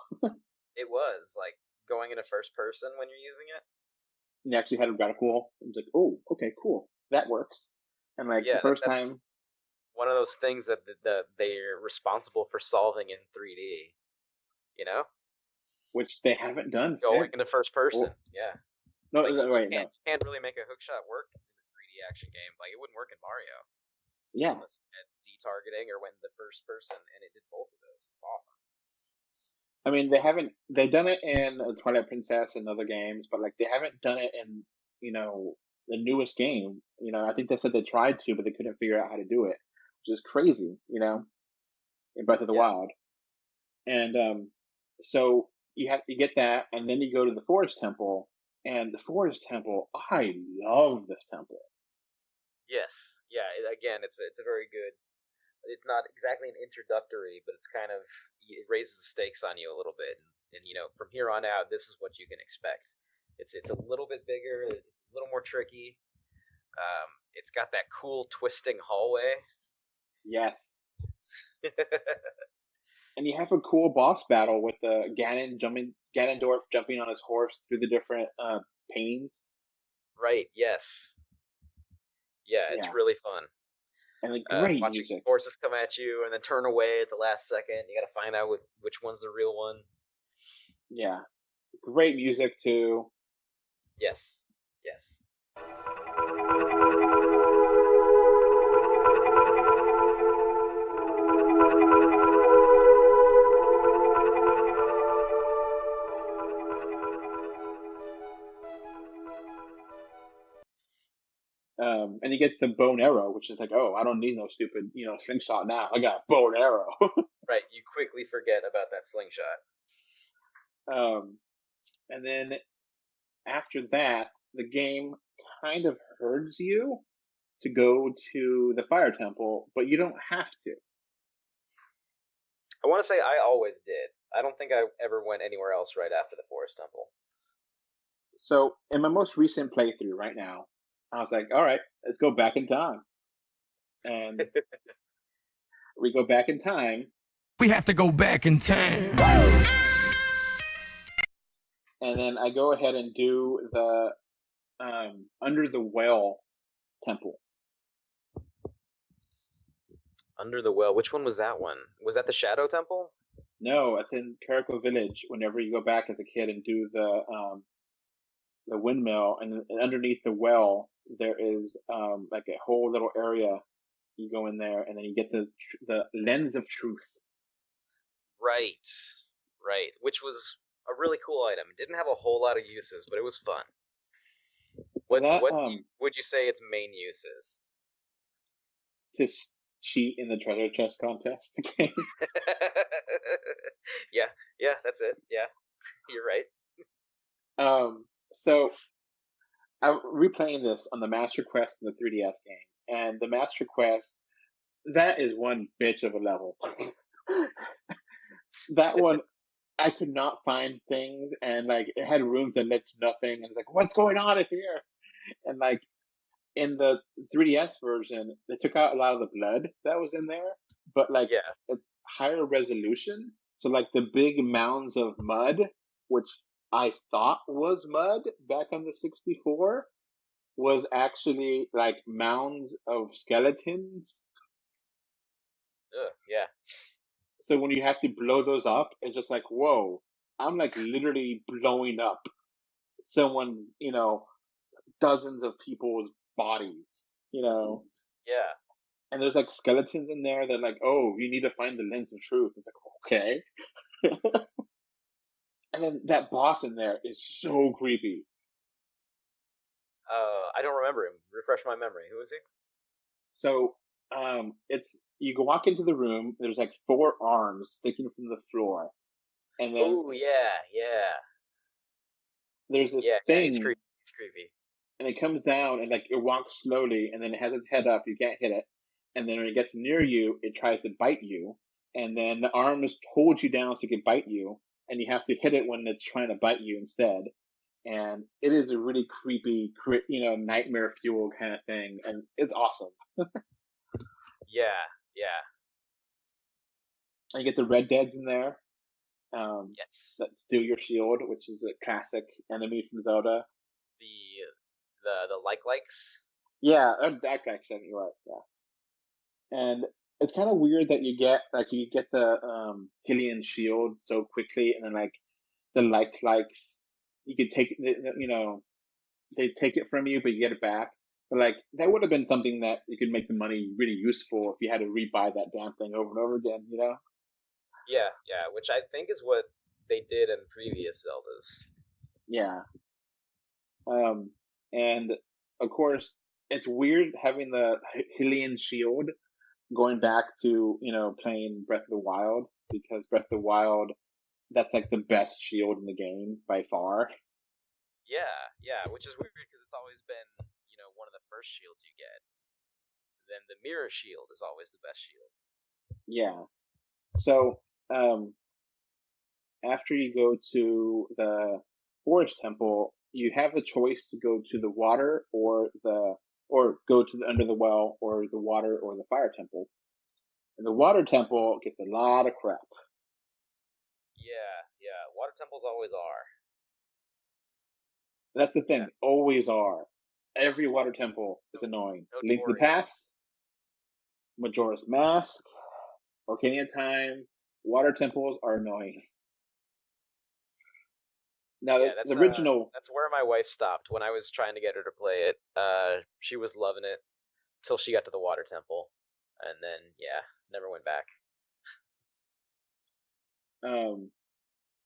It was like going into first person when you're using it. You actually had a reticle. It was like, oh, okay, cool, that works. And like the first time, one of those things that they're responsible for solving in 3D, which they haven't done. Going into first person, yeah. No, like, you can't really make a hook shot work in a 3D action game. Like it wouldn't work in Mario. Yeah. Unless you had Z targeting or went into first person, and it did both of those. It's awesome. I mean, they've done it in Twilight Princess and other games, but like they haven't done it in, the newest game. I think they said they tried to, but they couldn't figure out how to do it, which is crazy, in Breath of the Wild. And so you get that, and then you go to the Forest Temple, and the Forest Temple, I love this temple. Yes, yeah. Again, it's a very good. It's not exactly an introductory, but it's kind of, it raises the stakes on you a little bit, and from here on out, this is what you can expect. It's a little bit bigger, it's a little more tricky. It's got that cool twisting hallway. Yes. And you have a cool boss battle with Ganondorf jumping on his horse through the different panes. Right. Yes. Yeah, it's really fun. And like great watching music. Forces come at you and then turn away at the last second. You got to find out which one's the real one. Yeah, great music too. Yes. And you get the bow and arrow, which is like, oh, I don't need no stupid, slingshot now. I got a bow and arrow. Right, you quickly forget about that slingshot. And then after that, the game kind of urges you to go to the Fire Temple, but you don't have to. I want to say I always did. I don't think I ever went anywhere else right after the Forest Temple. So in my most recent playthrough right now, I was like, all right, let's go back in time. And we go back in time. We have to go back in time. And then I go ahead and do the Under the Well temple. Under the Well? Which one was that one? Was that the Shadow Temple? No, it's in Karako Village. Whenever you go back as a kid and do the windmill, and underneath the well there is like a whole little area. You go in there, and then you get the lens of truth. Right. Which was a really cool item. It didn't have a whole lot of uses, but it was fun. What would you say its main use is? To cheat in the treasure chest contest game. Yeah, that's it. Yeah, you're right. So I'm replaying this on the Master Quest in the 3DS game, and the Master Quest, that is one bitch of a level. That one, I could not find things, and like it had rooms that led to nothing, and it's like, what's going on in here? And like in the 3DS version, they took out a lot of the blood that was in there, but like it's higher resolution. So like the big mounds of mud, which I thought was mud back on the 64, was actually like mounds of skeletons. Yeah. So when you have to blow those up, it's just like, whoa, I'm like literally blowing up someone's, dozens of people's bodies, Yeah. And there's like skeletons in there that like, oh, you need to find the lens of truth. It's like, okay. And then that boss in there is so creepy. I don't remember him. Refresh my memory. Who is he? So it's you go walk into the room. There's like 4 arms sticking from the floor, and then Oh yeah. there's this Yeah, he's thing, creepy. He's creepy. and it comes down and like it walks slowly, and then it has its head up. You can't hit it, and then when it gets near you, it tries to bite you, and then the arms hold you down so it can bite you, and you have to hit it when it's trying to bite you instead. And it is a really creepy, nightmare fuel kind of thing, and it's awesome. Yeah. And you get the Red Deads in there. Yes. That steal your shield, which is a classic enemy from Zelda. The likes. Yeah, that accent. You're right. Yeah, and it's kind of weird that you get the Hylian shield so quickly, and then like the likes, you could take they take it from you, but you get it back. But like that would have been something that you could make the money really useful if you had to rebuy that damn thing over and over again. Yeah, which I think is what they did in previous Zeldas. Yeah. And of course, it's weird having the Hylian shield going back to, playing Breath of the Wild, because Breath of the Wild, that's like the best shield in the game by far. Yeah, which is weird because it's always been, one of the first shields you get. Then the mirror shield is always the best shield. Yeah. So, after you go to the Forest Temple, you have the choice to go to the water or go to the under the well, or the water or the Fire Temple. And the Water Temple gets a lot of crap. Yeah. Water temples always are. That's the thing. Always are. Every Water Temple is annoying. Link to the Past, Majora's Mask, Ocarina of Time. Water temples are annoying. Now, the original... that's where my wife stopped when I was trying to get her to play it. She was loving it till she got to the Water Temple. And then, never went back.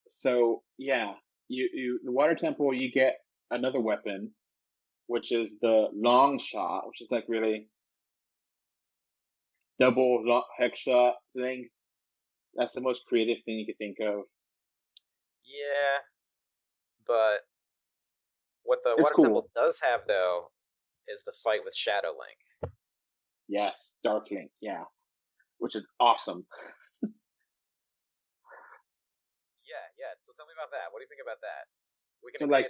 So, yeah. The Water Temple, you get another weapon, which is the long shot, which is like really double hex shot thing. That's the most creative thing you could think of. Yeah, but what the Water Temple does have, though, is the fight with Shadow Link. Yes, Dark Link, yeah. Which is awesome. Yeah. So tell me about that. What do you think about that? So like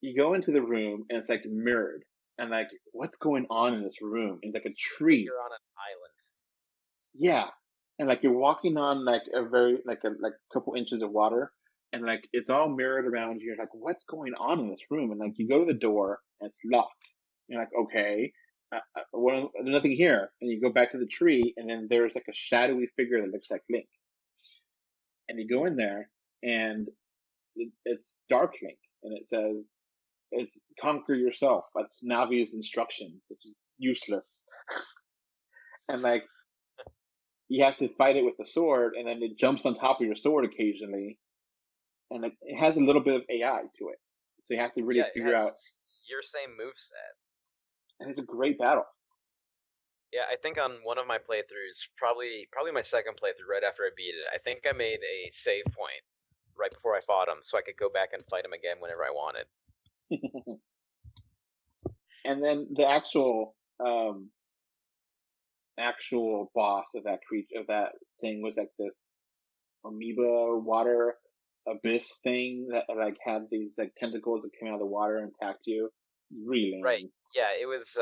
you go into the room and it's like mirrored, and like what's going on in this room? It's like a tree. You're on an island. Yeah, and like you're walking on like a very like a couple inches of water, and like it's all mirrored around you. You're like, what's going on in this room? And like you go to the door and it's locked. You're like, okay, there's nothing here. And you go back to the tree, and then there's like a shadowy figure that looks like Link. And you go in there, and it's Dark Link, and it says, it's conquer yourself. That's Navi's instructions, which is useless. And like, you have to fight it with the sword, and then it jumps on top of your sword occasionally, and it has a little bit of AI to it. So you have to really figure out your same moveset. And it's a great battle. Yeah, I think on one of my playthroughs, probably my second playthrough, right after I beat it, I think I made a save point right before I fought him, so I could go back and fight him again whenever I wanted. And then the actual boss of that thing was like this amoeba water abyss thing that like had these like tentacles that came out of the water and attacked you. Really? Right. Yeah, it was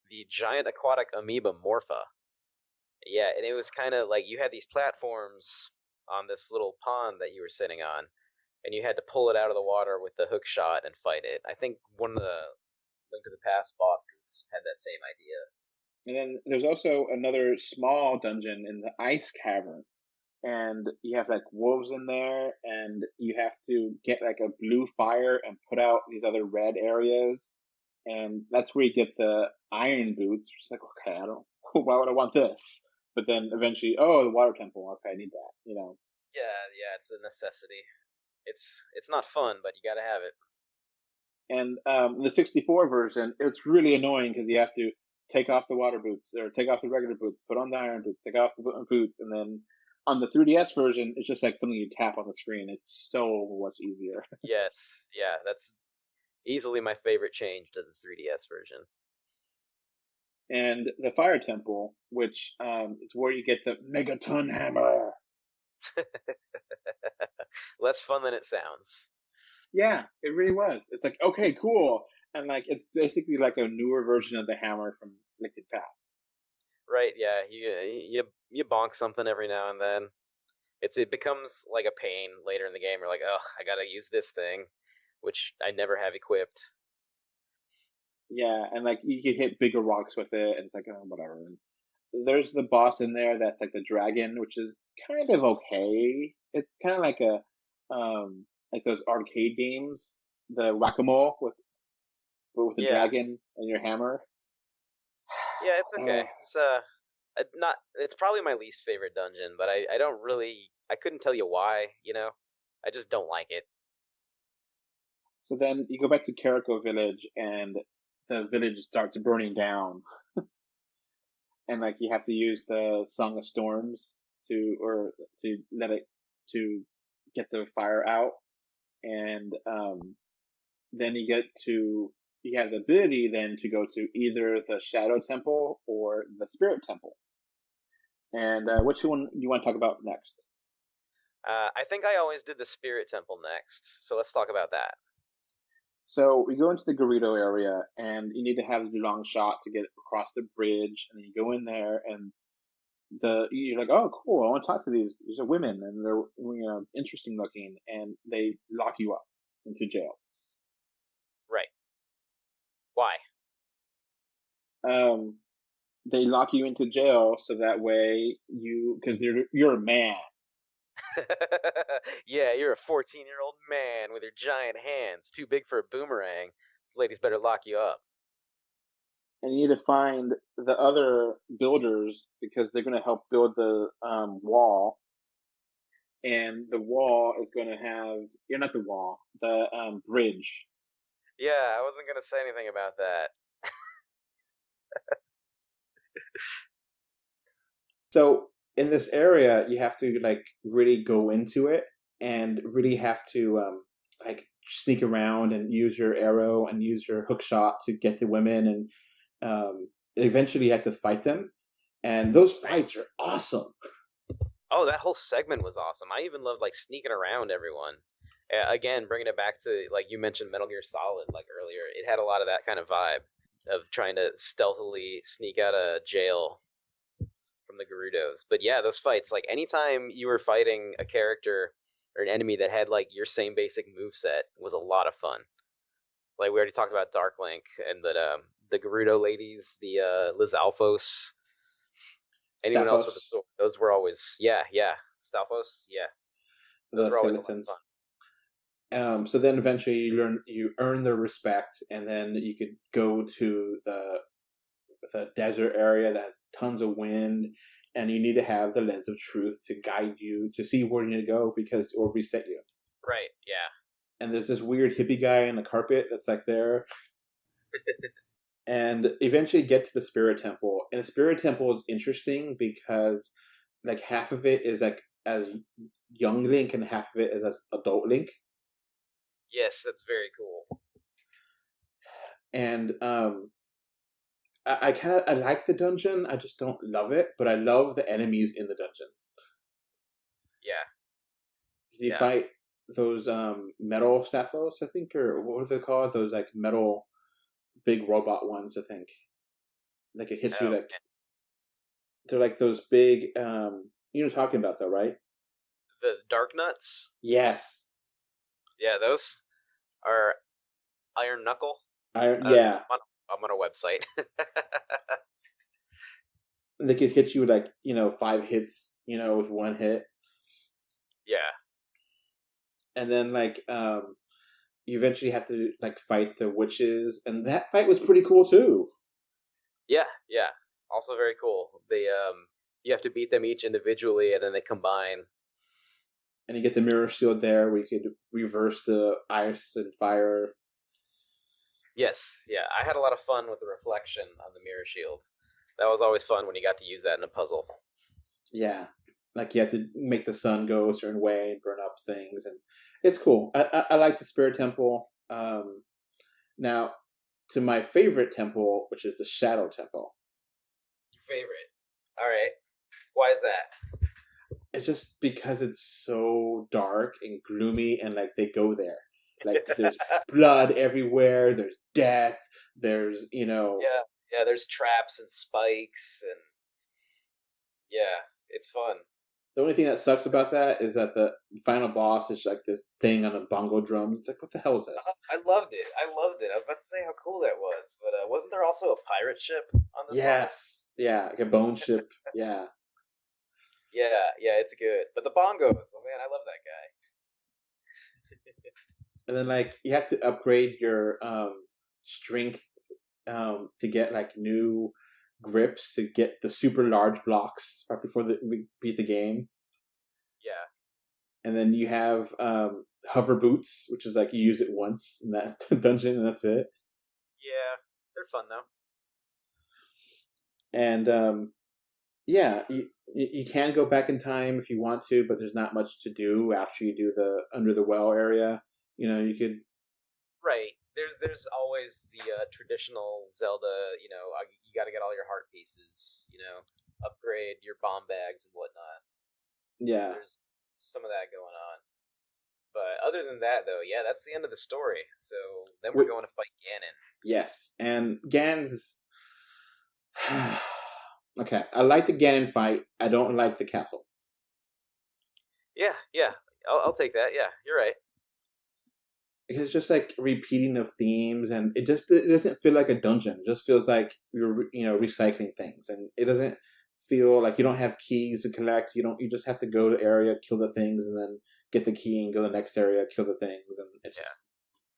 the giant aquatic amoeba Morpha. Yeah, and it was kind of like you had these platforms on this little pond that you were sitting on, and you had to pull it out of the water with the hook shot and fight it. I think one of the Link to the Past bosses had that same idea. And then there's also another small dungeon in the ice cavern, and you have like wolves in there, and you have to get like a blue fire and put out these other red areas, and that's where you get the iron boots. It's like, okay, why would I want this? But then eventually, the water temple. Okay, I need that. Yeah, it's a necessity. It's not fun, but you gotta have it. And the 64 version, it's really annoying because you have to take off the water boots or take off the regular boots, put on the iron boots, take off the boots, and then on the 3DS version, it's just like something you tap on the screen. It's so much easier. Yes, yeah, that's easily my favorite change to the 3DS version. And the Fire Temple, which is where you get the Megaton Hammer. Less fun than it sounds. Yeah, it really was. It's like, okay, cool. And like it's basically like a newer version of the hammer from Liquid Path. Right, yeah, you bonk something every now and then. It becomes like a pain later in the game. You're like, oh, I gotta use this thing, which I never have equipped. Yeah, and like you can hit bigger rocks with it, and it's like, oh, whatever. And there's the boss in there that's like the dragon, which is kind of okay. It's kind of like a like those arcade games, the whack-a-mole with the dragon and your hammer. Yeah, it's okay. It's probably my least favorite dungeon, but I couldn't tell you why, I just don't like it. So then you go back to Kariko Village, and the village starts burning down. And like you have to use the Song of Storms to get the fire out. And then you have the ability then to go to either the Shadow Temple or the Spirit Temple. And which one do you want to talk about next? I think I always did the Spirit Temple next, so let's talk about that. So we go into the Gerudo area, and you need to have the long shot to get across the bridge, and then you go in there, and you're like, oh, cool, I want to talk to these are women, and they're interesting looking, and they lock you up into jail. Right. Why? They lock you into jail so that way because you're a man. Yeah, you're a 14-year-old man with your giant hands, too big for a boomerang. These ladies better lock you up. And you need to find the other builders because they're going to help build the wall. And the wall is going to have... not the wall, the bridge. Yeah, I wasn't going to say anything about that. So in this area, you have to like really go into it and really have to like sneak around and use your arrow and use your hook shot to get the women, and eventually you have to fight them. And those fights are awesome. Oh, that whole segment was awesome. I even loved like sneaking around everyone. Again, bringing it back to like you mentioned Metal Gear Solid like earlier. It had a lot of that kind of vibe of trying to stealthily sneak out of jail from the Gerudos. But yeah, those fights, like anytime you were fighting a character or an enemy that had like your same basic moveset was a lot of fun. Like we already talked about Dark Link, but the Gerudo ladies, the Liz Alphos, anyone else with the sword, those were always Stalfos, those were always a lot of fun. So then eventually you earn their respect, and then you could go to the desert area that has tons of wind, and you need to have the lens of truth to guide you to see where you need to go or reset you. Right, yeah. And there's this weird hippie guy in the carpet that's like there. And eventually get to the Spirit Temple. And the Spirit Temple is interesting because like half of it is like as young Link and half of it is as adult Link. Yes, that's very cool. And I like the dungeon. I just don't love it, but I love the enemies in the dungeon. Yeah. You fight those metal Stalfos, I think, or what were they called? Those like metal big robot ones, I think. Like it hits you like they're like those big you know what I'm talking about though, right? The Dark Nuts? Yes. Yeah, those are Iron Knuckle. Yeah. I'm on a website. They could hit you like 5 hits, with one hit. Yeah. And then like you eventually have to like fight the witches, and that fight was pretty cool too. Yeah. Also very cool. They you have to beat them each individually, and then they combine. And you get the mirror shield there where you could reverse the ice and fire. Yes, yeah. I had a lot of fun with the reflection on the mirror shield. That was always fun when you got to use that in a puzzle. Yeah, like you have to make the sun go a certain way and burn up things, and it's cool. I like the Spirit Temple. Now, to my favorite temple, which is the Shadow Temple. Your favorite? All right. Why is that? It's just because it's so dark and gloomy, and like they go there. Like there's blood everywhere. There's death. There's Yeah. There's traps and spikes, and yeah, it's fun. The only thing that sucks about that is that the final boss is like this thing on a bongo drum. It's like, what the hell is this? I loved it. I was about to say how cool that was, but wasn't there also a pirate ship on this? Yes. Yeah, like a bone ship. Yeah. Yeah, it's good. But the bongos, oh man, I love that guy. And then like you have to upgrade your strength to get like new grips to get the super large blocks right before we beat the game. Yeah. And then you have hover boots, which is like you use it once in that dungeon and that's it. Yeah, they're fun though. And yeah, you can go back in time if you want to, but there's not much to do after you do the under the well area. You could. Right. There's always the traditional Zelda. You got to get all your heart pieces. Upgrade your bomb bags and whatnot. Yeah. There's some of that going on. But other than that, though, yeah, that's the end of the story. So then we're going to fight Ganon. Yes, and Ganon's. Okay, I like the Ganon fight. I don't like the castle. Yeah, I'll take that. Yeah, you're right. It's just like repeating of themes, and it doesn't feel like a dungeon. It just feels like you're recycling things, and it doesn't feel like you don't have keys to collect. You just have to go to the area, kill the things, and then get the key and go to the next area, kill the things, and it's just.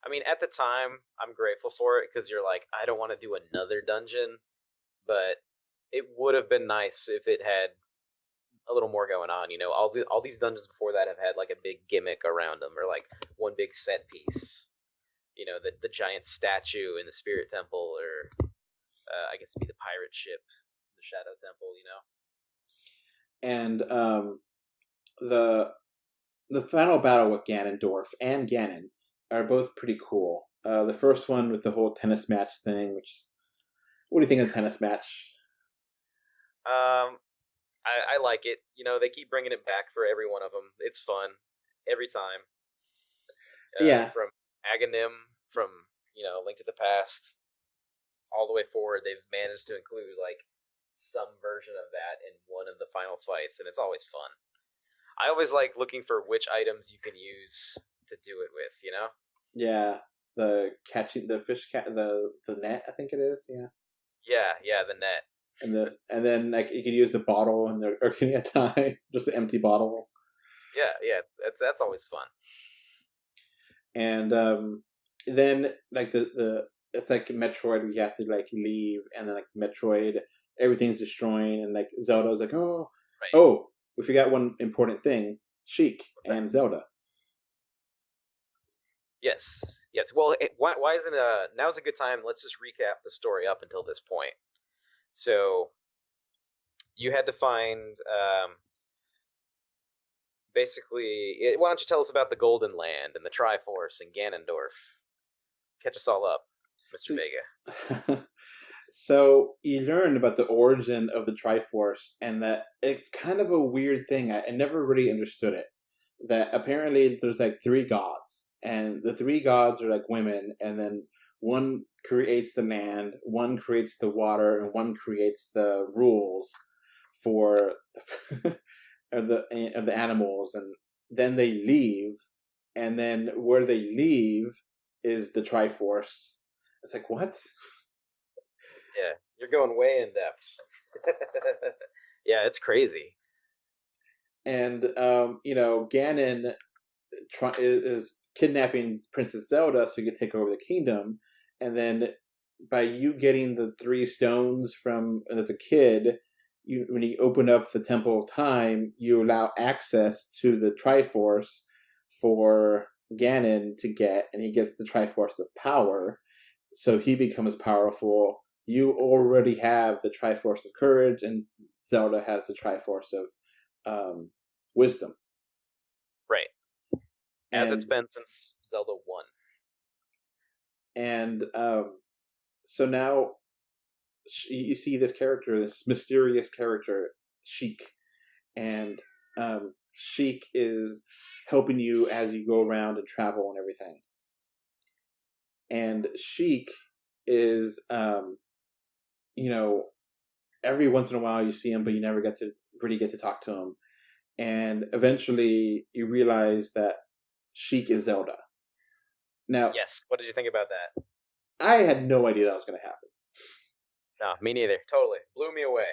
I mean, at the time, I'm grateful for it because you're like, I don't want to do another dungeon, but it would have been nice if it had a little more going on. All these dungeons before that have had like a big gimmick around them, or like one big set piece. The giant statue in the Spirit Temple, or I guess it'd be the pirate ship, the Shadow Temple. And the final battle with Ganondorf and Ganon are both pretty cool. The first one with the whole tennis match thing, what do you think of the tennis match? I like it. They keep bringing it back for every one of them. It's fun every time. Yeah. From Aghanim, from Link to the Past, all the way forward, they've managed to include like some version of that in one of the final fights, and it's always fun. I always like looking for which items you can use to do it with. Yeah, the fish the net, I think it is. Yeah, the net. And then like you can use the bottle and the Ocarina of Time, just an empty bottle. Yeah, that's always fun. And then like the it's like Metroid, we have to like leave, and then like Metroid, everything's destroying, and like Zelda's like, oh, we forgot one important thing: Sheik and Zelda. Yes. Well, why isn't now's a good time? Let's just recap the story up until this point. So you had to find basically. Why don't you tell us about the Golden Land and the Triforce and Ganondorf? Catch us all up, Mr. Vega. So you learn about the origin of the Triforce, and that it's kind of a weird thing. I never really understood it. That apparently there's like 3 gods, and the 3 gods are like women, and then one creates the land, one creates the water, and one creates the rules for the animals, and then they leave, and then where they leave is the Triforce. It's like, what? Yeah, you're going way in depth. Yeah, it's crazy. And Ganon is kidnapping Princess Zelda so he can take over the kingdom, and then by you getting the 3 stones from as a kid, when you open up the Temple of Time, you allow access to the Triforce for Ganon to get, and he gets the Triforce of Power. so he becomes powerful. You already have the Triforce of Courage, and Zelda has the Triforce of Wisdom. Right. As And- it's been since Zelda 1. And so now you see this character, this mysterious character, Sheik. And Sheik is helping you as you go around and travel and everything. And Sheik is, every once in a while you see him, but you never really get to talk to him. And eventually you realize that Sheik is Zelda. Now, yes, what did you think about that? I had no idea that was going to happen. No, me neither. Totally. Blew me away.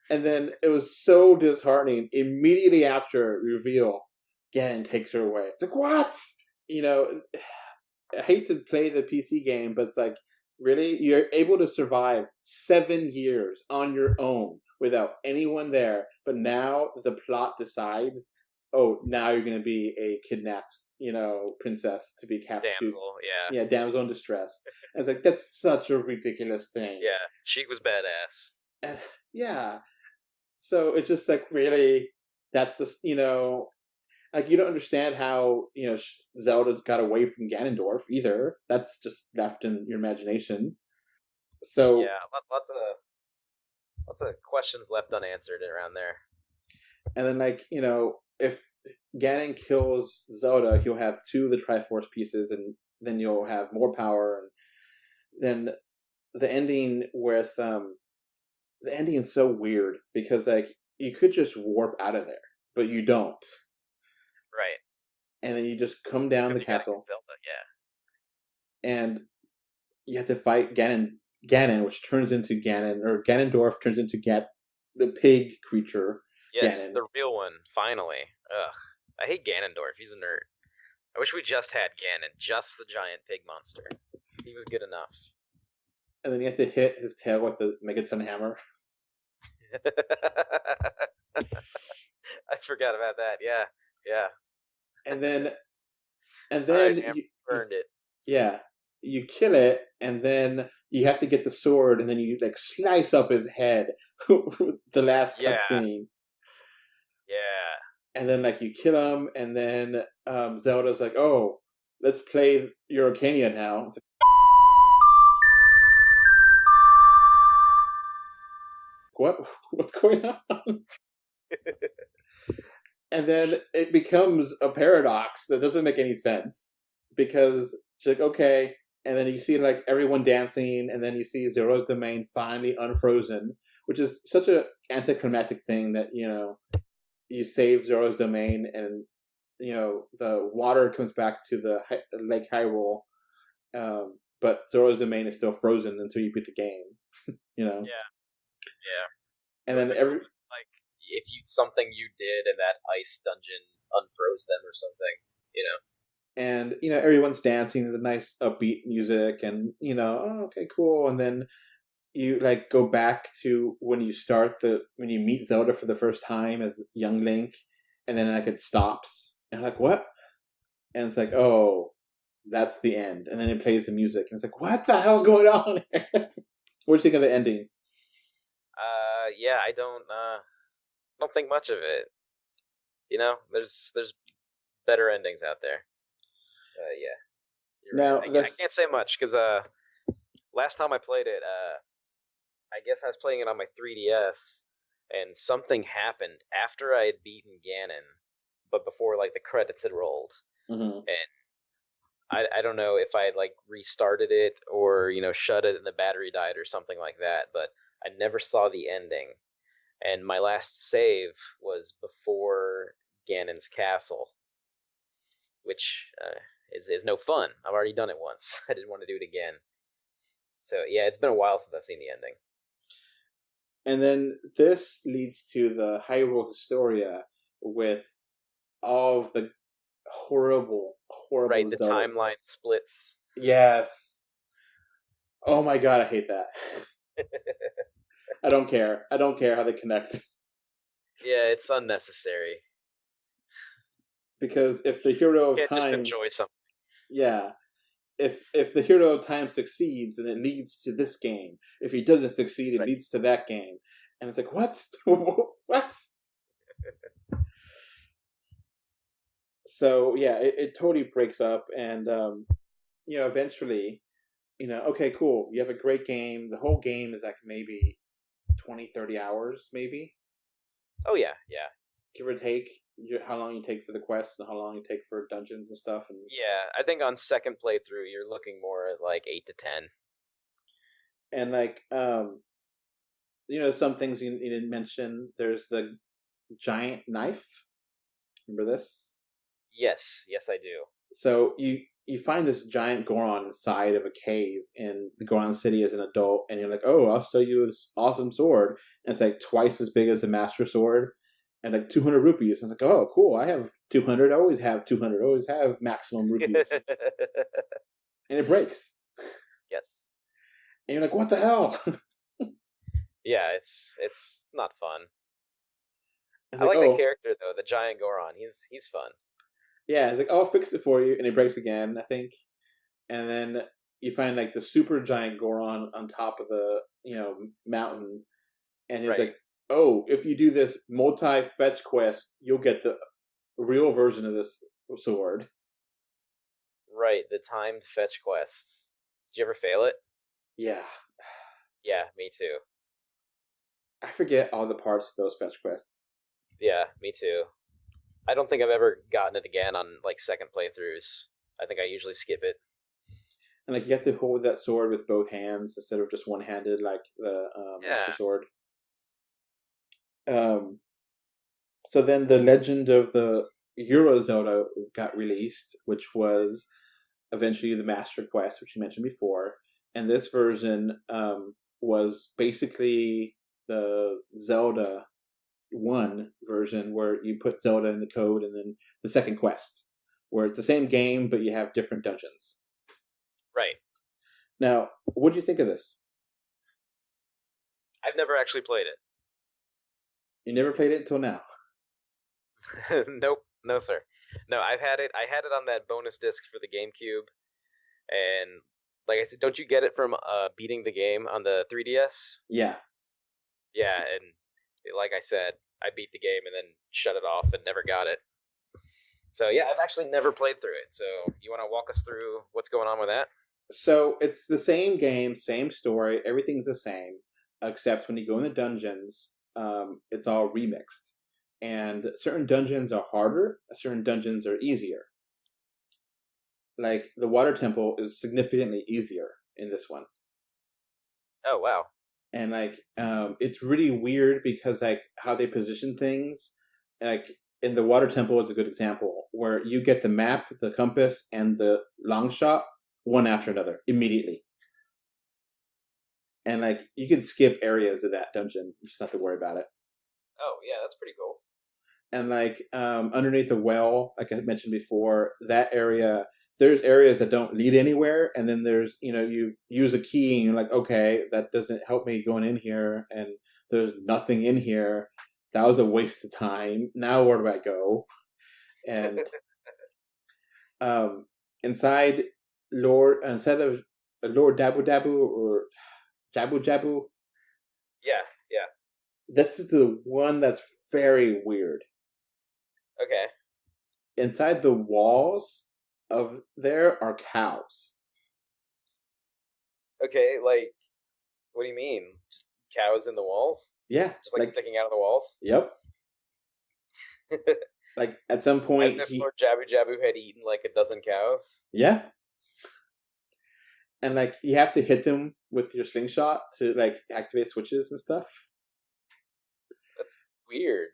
And then it was so disheartening. Immediately after reveal, Ganon takes her away. It's like, what? I hate to play the PC game, but it's like, really? You're able to survive 7 years on your own without anyone there, but now the plot decides, oh, now you're going to be a kidnapped, princess to be captured. Damsel, yeah. Yeah, damsel in distress. I was like, that's such a ridiculous thing. Yeah, Sheik was badass. Yeah. So it's just like, really, that's the, like, you don't understand how, Zelda got away from Ganondorf either. That's just left in your imagination. So yeah, lots of questions left unanswered around there. And then, like, if Ganon kills Zelda, he'll have 2 of the Triforce pieces, and then you'll have more power. And then the ending with the ending is so weird because, like, you could just warp out of there, but you don't. Right. And then you just come down the castle. Zelda, yeah. And you have to fight Ganon, which turns into Ganon, or Ganondorf turns into the pig creature. Yes, Ganon. the real one, finally. Ugh. I hate Ganondorf, he's a nerd. I wish we just had Ganon, just the giant pig monster. He was good enough. And then you have to hit his tail with the Megaton hammer. I forgot about that, yeah. And then right, you burned it. Yeah, you kill it, and then you have to get the sword, and then you like slice up his head. The last cutscene. Yeah. And then like you kill him, and then Zelda's like, "Oh, let's play your Ocarina now." It's like, what's going on? And then it becomes a paradox that doesn't make any sense, because she's like, okay, and then you see like everyone dancing, and then you see Zero's domain finally unfrozen, which is such a anticlimactic thing that, you save Zero's domain, and the water comes back to the Lake Hyrule, but Zero's domain is still frozen until you beat the game. Yeah. And then like if something you did in that ice dungeon unfroze them or something, And everyone's dancing. There's a nice upbeat music, and oh, okay, cool. And then you like go back to when you meet Zelda for the first time as young Link, and then like it stops, and I'm like, what? And it's like, oh, that's the end. And then it plays the music, and it's like, what the hell's going on here? What do you think of the ending? Yeah, I don't think much of it. There's better endings out there. Yeah. Now, I can't say much because last time I played it, I guess I was playing it on my 3DS, and something happened after I had beaten Ganon, but before like the credits had rolled, Mm-hmm. and I don't know if I had like restarted it or shut it and the battery died or something like that, but I never saw the ending, and my last save was before Ganon's castle, which is no fun. I've already done it once. I didn't want to do it again. So yeah, it's been a while since I've seen the ending. And then this leads to the Hyrule Historia with all of the horrible right, the Zelda. timeline splits. Yes. Oh my god, I hate that. I don't care how they connect. Yeah, it's unnecessary. Because if the hero of you can't time just enjoy something. Yeah. if the hero of time succeeds, then it leads to this game. If he doesn't succeed, it leads to that game. And it's like, what? What? So yeah, it totally breaks up, and eventually, okay, cool. You have a great game. The whole game is like maybe 20, 30 hours, maybe. Oh yeah. Give or take, how long you take for the quests and how long you take for dungeons and stuff. And yeah, I think on second playthrough, you're looking more at like 8 to 10. And like, some things you didn't mention. There's the giant knife. Remember this? Yes, I do. So you find this giant Goron inside of a cave in the Goron City as an adult, and you're like, oh, I'll sell you this awesome sword. And it's like twice as big as the Master Sword, and like 200 rupees. I'm like, oh, cool. I have 200. I always have 200. I always have maximum rupees. And it breaks. Yes. And you're like, what the hell? Yeah, it's not fun. I like the character though, the giant Goron. He's fun. Yeah, it's like, oh, I'll fix it for you, and it breaks again, I think. And then you find like the super giant Goron on top of the mountain, and he's like, oh, if you do this multi-fetch quest, you'll get the real version of this sword. Right, the timed fetch quests. Did you ever fail it? Yeah. Yeah, me too. I forget all the parts of those fetch quests. Yeah, me too. I don't think I've ever gotten it again on like second playthroughs. I think I usually skip it. And like you have to hold that sword with both hands instead of just one-handed, like the Master Sword. So then the Legend of the Euro Zelda got released, which was eventually the Master Quest, which you mentioned before. And this version was basically the Zelda 1 version, where you put Zelda in the code, and then the second quest, where it's the same game, but you have different dungeons. Right. Now, what do you think of this? I've never actually played it. You never played it until now? Nope. No, sir. No, I had it on that bonus disc for the GameCube, and like I said, don't you get it from beating the game on the 3DS? Yeah. Yeah, and like I said, I beat the game and then shut it off and never got it. So yeah, I've actually never played through it. So you want to walk us through what's going on with that? So it's the same game, same story, everything's the same, except when you go in the dungeons, it's all remixed. And certain dungeons are harder, certain dungeons are easier. Like the water temple is significantly easier in this one. Oh wow. And like it's really weird because like how they position things, like in the water temple is a good example, where you get the map, the compass, and the long shot one after another immediately. And like you can skip areas of that dungeon, you just don't have to worry about it. Oh yeah, that's pretty cool. And like underneath the well, like I mentioned before, that area, there's areas that don't lead anywhere, and then there's, you use a key and you're like, okay, that doesn't help me going in here, and there's nothing in here. That was a waste of time. Now where do I go? And instead of Lord Dabu Dabu or Jabu Jabu. Yeah. This is the one that's very weird. Okay. Inside the walls of there are cows. Okay, like, what do you mean? Just cows in the walls? Yeah. Just like sticking out of the walls? Yep. Like at some point, Lord Jabu Jabu had eaten like a dozen cows. Yeah. And like you have to hit them with your slingshot to like activate switches and stuff. That's weird.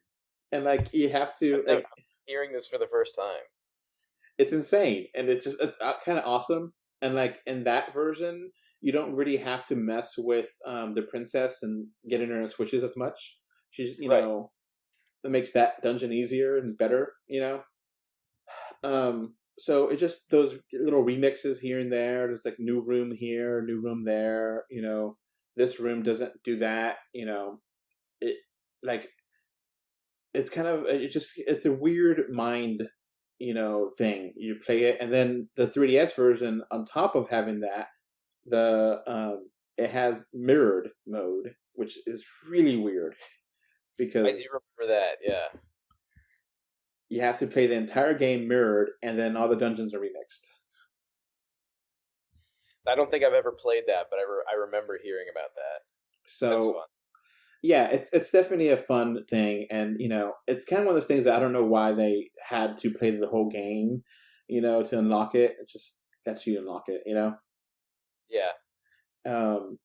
And like you have to I'm hearing this for the first time. It's insane, and it's kind of awesome. And like in that version, you don't really have to mess with the princess and getting her switches as much. She's it makes that dungeon easier and better. So it just those little remixes here and there. There's like new room here, new room there. This room doesn't do that. It like it's kind of it's a weird mind thing. You play it, and then the 3DS version, on top of having that, it has mirrored mode, which is really weird because I do remember that. Yeah, you have to play the entire game mirrored, and then all the dungeons are remixed. I don't think I've ever played that, but I remember hearing about that. So that's fun. Yeah, it's definitely a fun thing, and it's kind of one of those things that I don't know why they had to play the whole game, to unlock it. It just lets you unlock it, Yeah.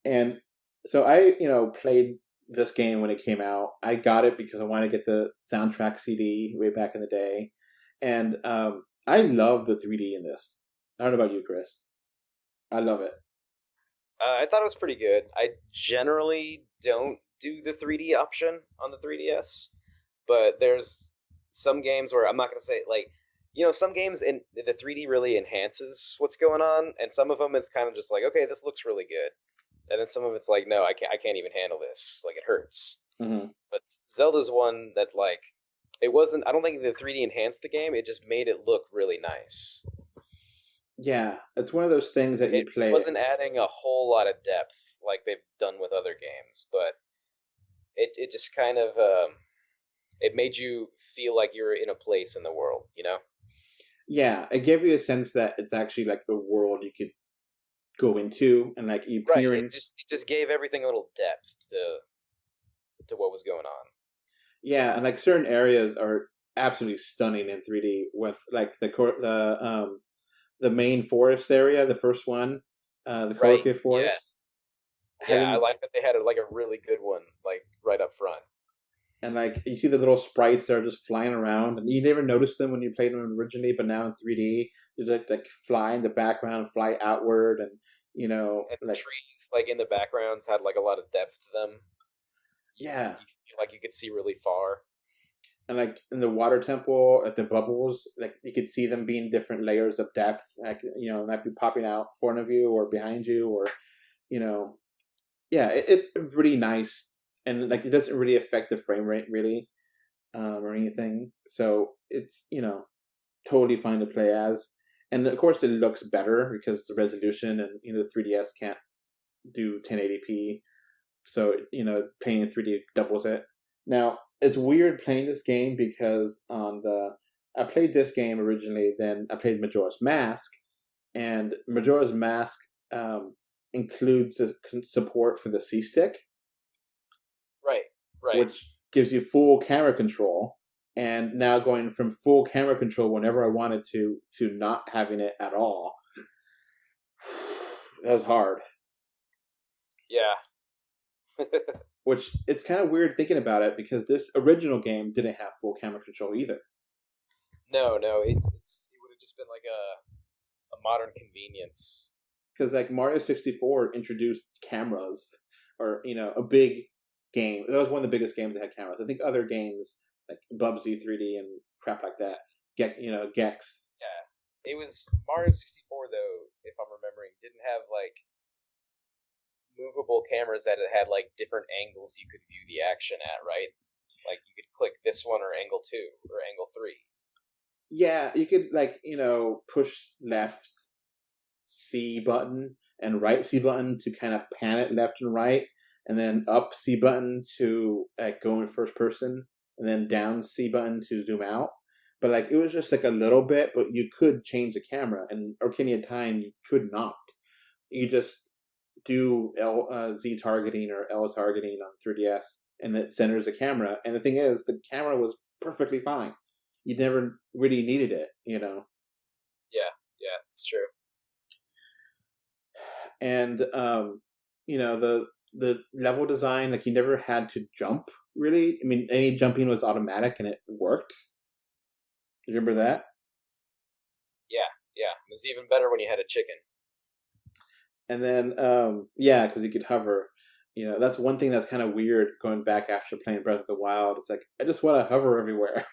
And so I, played this game when it came out. I got it because I wanted to get the soundtrack CD way back in the day, and I love the 3D in this. I don't know about you, Chris. I love it. I thought it was pretty good. I generally don't do the 3D option on the 3DS, but there's some games where I'm not going to say, like, some games in the 3D really enhances what's going on, and some of them it's kind of just like, okay, this looks really good, and then some of it's like, no, I can't even handle this, like, it hurts. Mm-hmm. But Zelda's one that, like, it wasn't, I don't think the 3D enhanced the game, it just made it look really nice. Yeah, it's one of those things that you play. It wasn't adding a whole lot of depth like they've done with other games, but it just kind of it made you feel like you're in a place in the world, Yeah, it gave you a sense that it's actually like the world you could go into, and like you right. It just gave everything a little depth to what was going on. Yeah, and like certain areas are absolutely stunning in 3D with like the main forest area, the first one, the Korokia Forest. Yeah, I like that they had a really good one, like right up front. And like you see the little sprites that are just flying around, and you never noticed them when you played them originally, but now in 3D, they like fly in the background, fly outward, and and the trees like in the backgrounds had like a lot of depth to them. Yeah, you feel like you could see really far. And like in the water temple, at the bubbles, like you could see them being different layers of depth. Like might be popping out in front of you or behind you, or yeah, it's really nice, and like it doesn't really affect the frame rate really, or anything. So it's totally fine to play as, and of course it looks better because the resolution, and the 3DS can't do 1080p, so playing in 3D doubles it. Now it's weird playing this game because I played this game originally, then I played Majora's Mask, and Majora's Mask includes the support for the C-Stick. Right. Which gives you full camera control, and now going from full camera control whenever I wanted to not having it at all, that was hard. Yeah. Which, it's kind of weird thinking about it, because this original game didn't have full camera control either. No, it would have just been like a modern convenience. Because like Mario 64 introduced cameras, or a big game. That was one of the biggest games that had cameras. I think other games like Bubsy 3D and crap like that, Gex. Yeah, it was Mario 64 though, if I'm remembering, didn't have like movable cameras that it had like different angles you could view the action at, right? Like you could click this one or angle 2 or angle 3. Yeah, you could like push left C button and right C button to kind of pan it left and right, and then up C button to go in first person, and then down C button to zoom out. But like it was just like a little bit, but you could change the camera. And Ocarina of Time, you could not. You just do Z targeting or L targeting on 3DS, and it centers the camera. And the thing is, the camera was perfectly fine. You never really needed it, Yeah, it's true. And the level design, like you never had to jump really. I mean, any jumping was automatic, and it worked. Do you remember that? Yeah. It was even better when you had a chicken. And then, because you could hover. That's one thing that's kind of weird going back after playing Breath of the Wild. It's like, I just want to hover everywhere.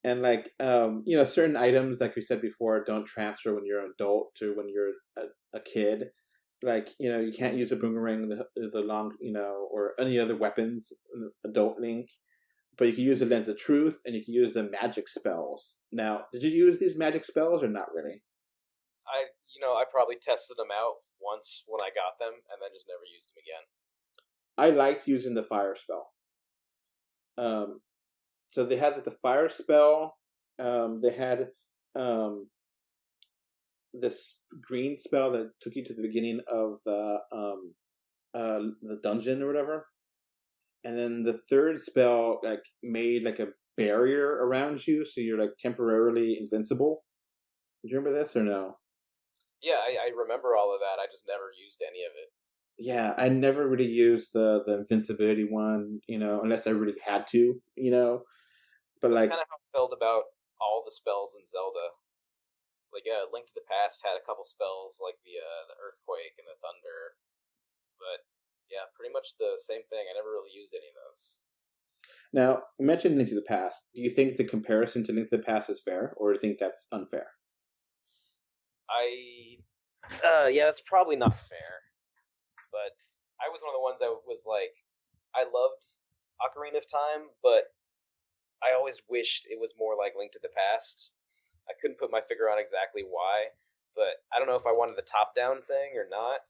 And like, certain items, like we said before, don't transfer when you're an adult to when you're a kid. Like, you can't use a boomerang, the long, or any other weapons, adult Link. but you can use the Lens of Truth, and you can use the magic spells. Now, did you use these magic spells or not really? I probably tested them out once when I got them, and then just never used them again. I liked using the fire spell. So they had the fire spell. They had this green spell that took you to the beginning of the dungeon or whatever. And then the third spell made a barrier around you, so you're temporarily invincible. Do you remember this or no? Yeah, I remember all of that. I just never used any of it. Yeah, I never really used the invincibility one, unless I really had to, But That's kind of how I felt about all the spells in Zelda. Link to the Past had a couple spells like the Earthquake and the Thunder, but yeah, pretty much the same thing. I never really used any of those. Now, you mentioned Link to the Past. Do you think the comparison to Link to the Past is fair, or do you think that's unfair? Yeah, that's probably not fair. But I was one of the ones that was I loved Ocarina of Time, but I always wished it was more like Link to the Past. I couldn't put my finger on exactly why, but I don't know if I wanted the top-down thing or not.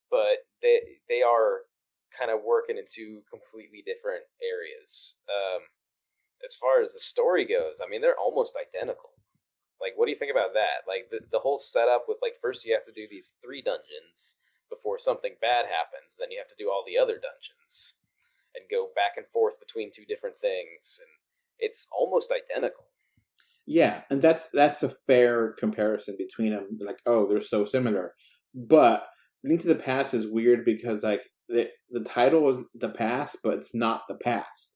But they are kind of working in two completely different areas. As far as the story goes, I mean, they're almost identical. What do you think about that? The whole setup with first you have to do these 3 dungeons before something bad happens, then you have to do all the other dungeons and go back and forth between 2 different things, and it's almost identical. Yeah, and that's a fair comparison between them. They're so similar. But Link to the Past is weird because the title is the past, but it's not the past.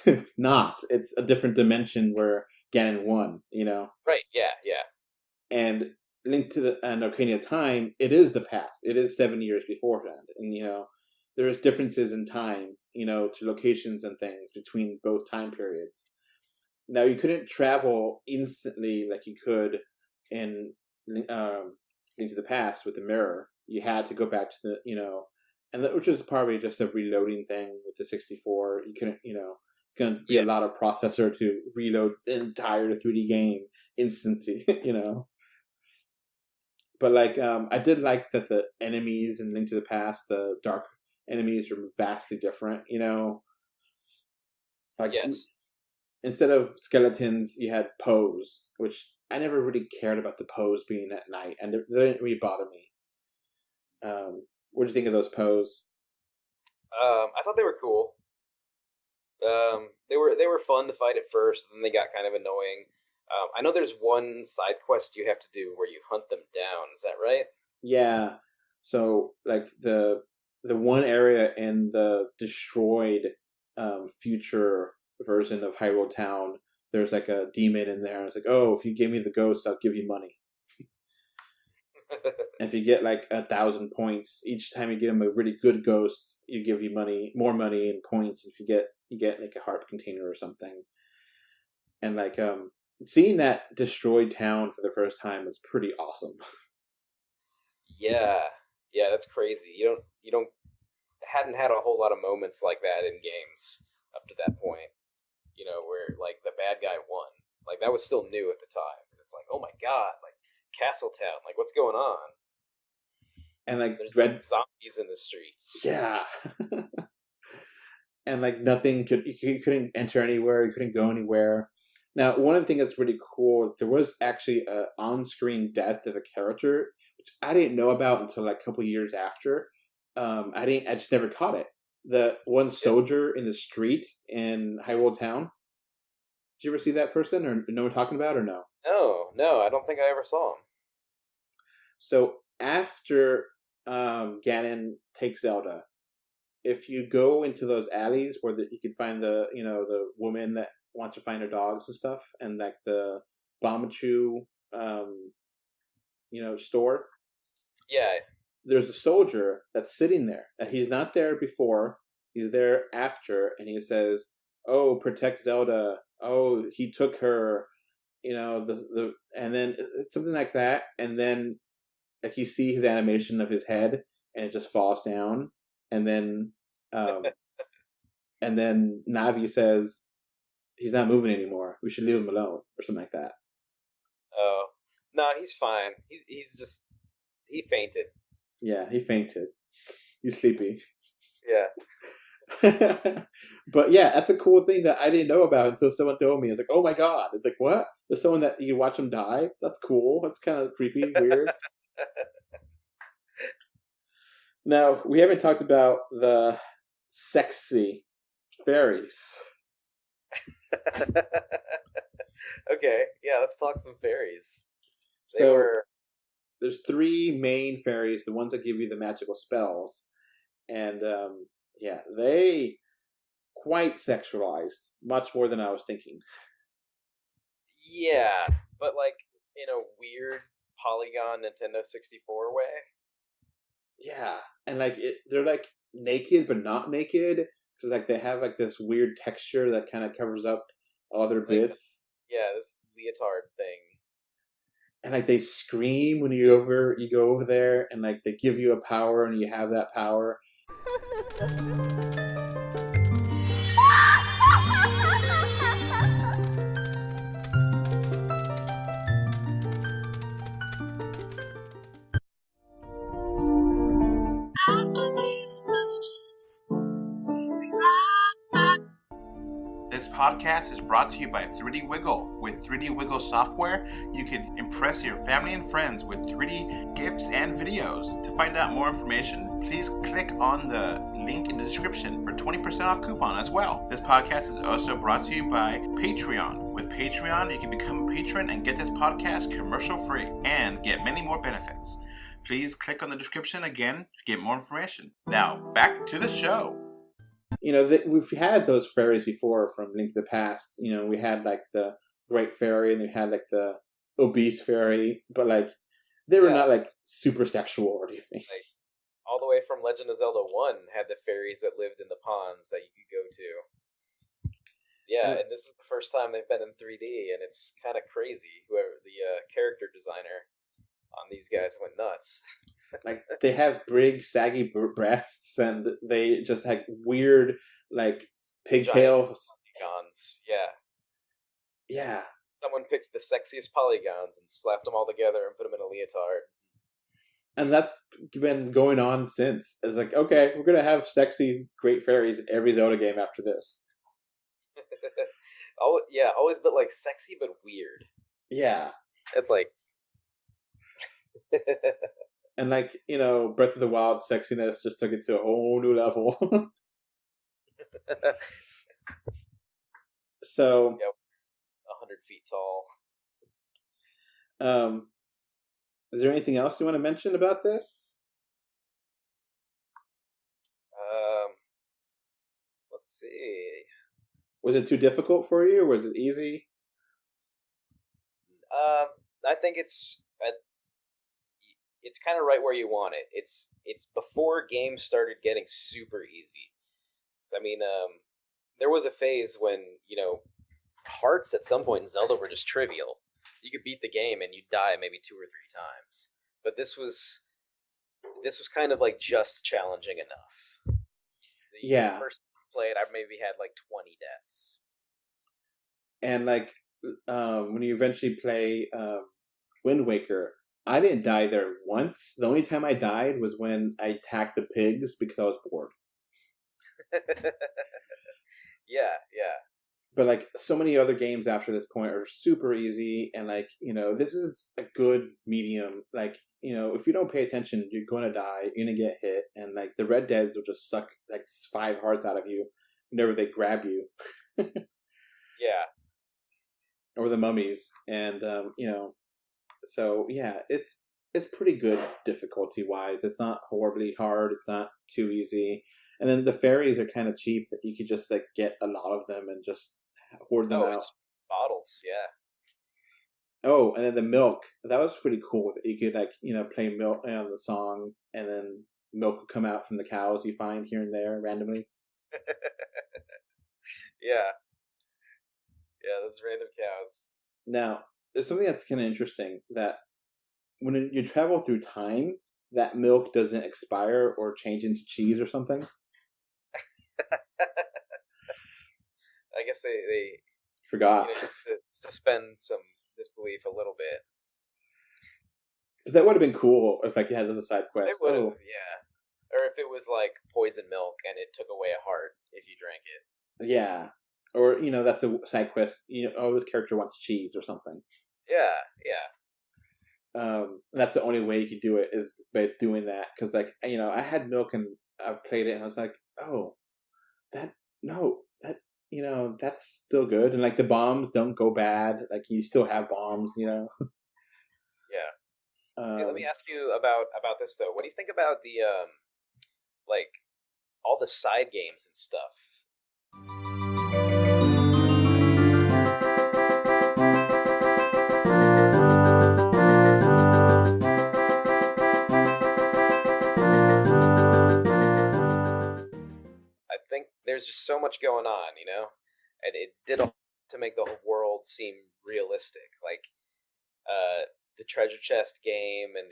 It's not. It's a different dimension where Ganon won, Right, yeah. And Link to the Ocarina of Time, it is the past. It is 7 years beforehand. And, there's differences in time, to locations and things between both time periods. Now, you couldn't travel instantly like you could in Link to the Past with the mirror. You had to go back to the, and which is probably just a reloading thing with the 64. You couldn't, it's going to be a lot of processor to reload the entire 3D game instantly, But I did like that the enemies in Link to the Past, the dark enemies, are vastly different, Yes. Instead of skeletons, you had Poes, which I never really cared about the Poes being at night, and they didn't really bother me. What do you think of those Poes? I thought they were cool. They were fun to fight at first, and then they got kind of annoying. I know there's one side quest you have to do where you hunt them down. Is that right? Yeah. So the one area in the destroyed future version of Hyrule Town, there's a demon in there. And it's if you give me the ghost, I'll give you money. And if you get 1,000 points each time you give him a really good ghost, you give you more money and points. If you get a heart container or something. And seeing that destroyed town for the first time was pretty awesome. Yeah, that's crazy. You hadn't had a whole lot of moments like that in games up to that point. Where the bad guy won. That was still new at the time. It's oh my god, Castle Town, what's going on? And there's zombies in the streets. Yeah. And nothing you couldn't enter anywhere, you couldn't go anywhere. Now, one of the things that's really cool, there was actually an on-screen death of a character, which I didn't know about until a couple years after. I just never caught it. The one soldier in the street in Hyrule Town. Did you ever see that person, or know what I'm talking about, or no? No, I don't think I ever saw him. So after Ganon takes Zelda, if you go into those alleys where you could find the woman that wants to find her dogs and stuff, and the Bomachu store. Yeah. There's a soldier that's sitting there. He's not there before. He's there after, and he says, "Oh, protect Zelda. Oh, he took her." And then something like that, and then you see his animation of his head, and it just falls down, and then and then Navi says he's not moving anymore. We should leave him alone, or something like that. Oh, no, he's fine. He fainted. Yeah, he fainted. He's sleepy. Yeah. But yeah, that's a cool thing that I didn't know about until someone told me. It's like, oh my god! It's like, what? There's someone that you watch him die? That's cool. That's kind of creepy, weird. Now, we haven't talked about the sexy fairies. Okay, yeah, let's talk some fairies. There's 3 main fairies, the ones that give you the magical spells. And, yeah, they quite sexualized, much more than I was thinking. Yeah, but like in a weird polygon Nintendo 64 way. Yeah, and like they're like naked but not naked. So like they have like this weird texture that kind of covers up other bits. This leotard thing. And like they scream when you go over there, and like they give you a power, and you have that power. After these messages, we'll be right back. This podcast is brought to you by 3D Wiggle. With 3D Wiggle software, you can impress your family and friends with 3D gifts and videos. To find out more information, please click on the link in the description for 20% off coupon as well. This podcast is also brought to you by Patreon. With Patreon, you can become a patron and get this podcast commercial free and get many more benefits. Please click on the description again to get more information. Now, back to the show. You know, we've had those fairies before from Link to the Past. You know, we had like the Great Fairy, and we had like the Obese Fairy, but like they were not like super sexual or anything. Like, all the way from Legend of Zelda 1 had the fairies that lived in the ponds that you could go to. Yeah, and this is the first time they've been in 3D, and it's kind of crazy. Whoever the character designer on these guys went nuts. Like they have big, saggy breasts, and they just have weird, like pigtails. Polygons, yeah. Yeah. Someone picked the sexiest polygons and slapped them all together and put them in a leotard. And that's been going on since. It's like, okay, we're gonna have sexy, great fairies in every Zelda game after this. Oh yeah, always but like sexy but weird. Yeah. It's like. And like, you know, Breath of the Wild sexiness just took it to a whole new level. So. Yep. 100 feet tall. Is there anything else you want to mention about this? Let's see. Was it too difficult for you, or was it easy? I think it's kind of right where you want it. It's before games started getting super easy. I mean, there was a phase when, you know, hearts at some point in Zelda were just trivial. You could beat the game and you'd die maybe 2 or 3 times. But this was kind of like just challenging enough. The first played, I maybe had like 20 deaths. And like when you eventually play Wind Waker, I didn't die there once. The only time I died was when I attacked the pigs because I was bored. Yeah. But like so many other games after this point are super easy, and like, you know, this is a good medium. Like, you know, if you don't pay attention, you're going to die, you're going to get hit, and like the Red Deads will just suck like 5 hearts out of you whenever they grab you. Yeah. Or the mummies, and you know, so yeah, it's pretty good difficulty wise. It's not horribly hard. It's not too easy. And then the fairies are kind of cheap that you could just like get a lot of them and just hoard them out. Bottles, yeah. Oh, and then the milk, that was pretty cool. You could like, you know, play milk on the song, and then milk would come out from the cows you find here and there randomly. Yeah, those random cows. Now, there's something that's kind of interesting, that when you travel through time, that milk doesn't expire or change into cheese or something. I guess they Forgot. To suspend some disbelief a little bit. That would have been cool if like you had this as a side quest. It would have, yeah. Or if it was like poison milk and it took away a heart if you drank it. Yeah. Or, that's a side quest. This character wants cheese or something. Yeah. That's the only way you could do it is by doing that. Because, like, I had milk and I played it and I was like, oh, that's still good. And, like, the bombs don't go bad. Like, you still have bombs, Yeah. Hey, let me ask you about this, though. What do you think about the, like, all the side games and stuff? I think there's just so much going on, and it did a to make the whole world seem realistic. Like, the treasure chest game and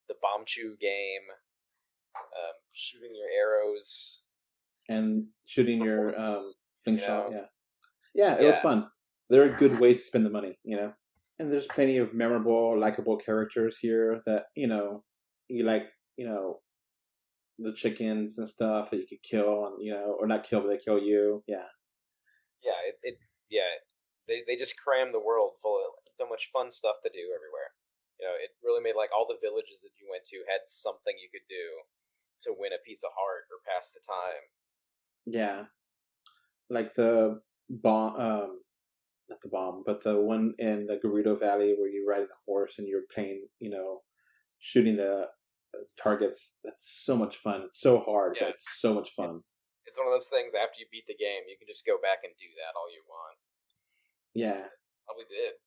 the bomb chew game, shooting your arrows and shooting your slingshot. Yeah, it was fun. There are good ways to spend the money, and there's plenty of memorable, likable characters here that you like, the chickens and stuff that you could kill, and or not kill, but they kill you. Yeah. They just crammed the world full of so much fun stuff to do everywhere. It really made like all the villages that you went to had something you could do to win a piece of heart or pass the time. Yeah, like the bomb, not the bomb, but the one in the Gerudo Valley where you ride the horse and you're playing, shooting the targets. That's so much fun. It's so hard, but it's so much fun. It's one of those things. After you beat the game, you can just go back and do that all you want. Yeah, probably did.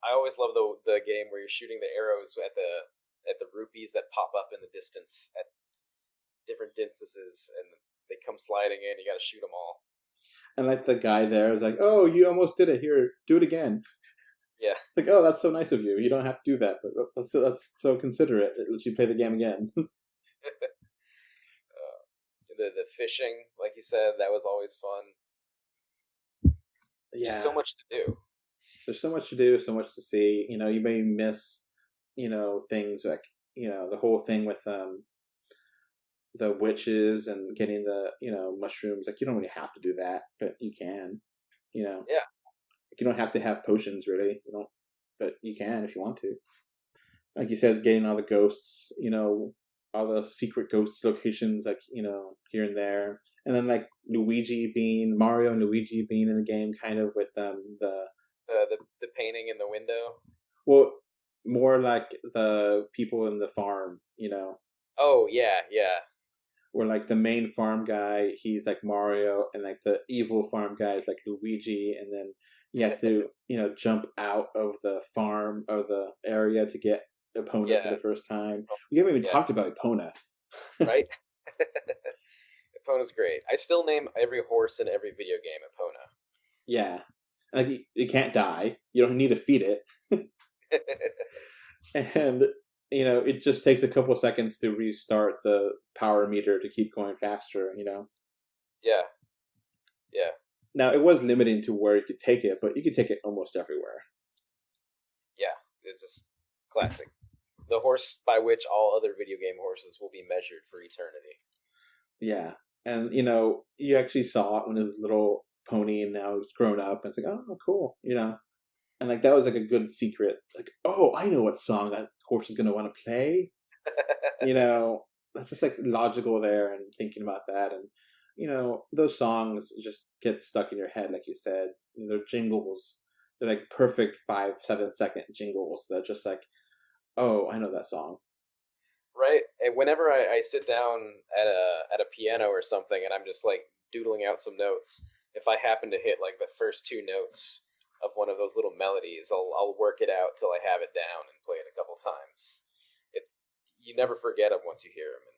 I always love the game where you're shooting the arrows at the rupees that pop up in the distance at different distances, and they come sliding in. You got to shoot them all. And like the guy there is like, "Oh, you almost did it. Here, do it again." Yeah. Like, oh, that's so nice of you. You don't have to do that, but that's so considerate. It lets you play the game again. The fishing, like you said, that was always fun. Yeah. Just so much to do. There's so much to do, so much to see. You may miss, things like, the whole thing with the witches and getting the, mushrooms. Like, you don't really have to do that, but you can, Yeah. Like, you don't have to have potions, really. You don't, but you can if you want to. Like you said, getting all the ghosts, all the secret ghost locations, like, here and there. And then, like, Mario and Luigi being in the game, kind of with the painting in the window. Well, more like the people in the farm, Oh, yeah. Where, like, the main farm guy, he's like Mario, and, like, the evil farm guy is like Luigi, and then you have to, jump out of the farm or the area to get Epona for the first time. We haven't even talked about Epona. Right? Epona's great. I still name every horse in every video game Epona. Yeah. Like, it can't die. You don't need to feed it. And, it just takes a couple seconds to restart the power meter to keep going faster, Yeah. Now, it was limiting to where you could take it, but you could take it almost everywhere. Yeah, it's just classic. The horse by which all other video game horses will be measured for eternity. Yeah. And, you actually saw it when it was a little pony and now it's grown up. And it's like, oh, cool, And, like, that was, like, a good secret. Like, oh, I know what song that horse is going to want to play. That's just, like, logical there and thinking about that. And, those songs just get stuck in your head, like you said. They're jingles. They're, like, perfect 5-7 second jingles. They're just like, oh, I know that song. Right. And whenever I sit down at a piano or something and I'm just, like, doodling out some notes, if I happen to hit, like, the first two notes of one of those little melodies, I'll work it out till I have it down and play it a couple times. You never forget them once you hear them.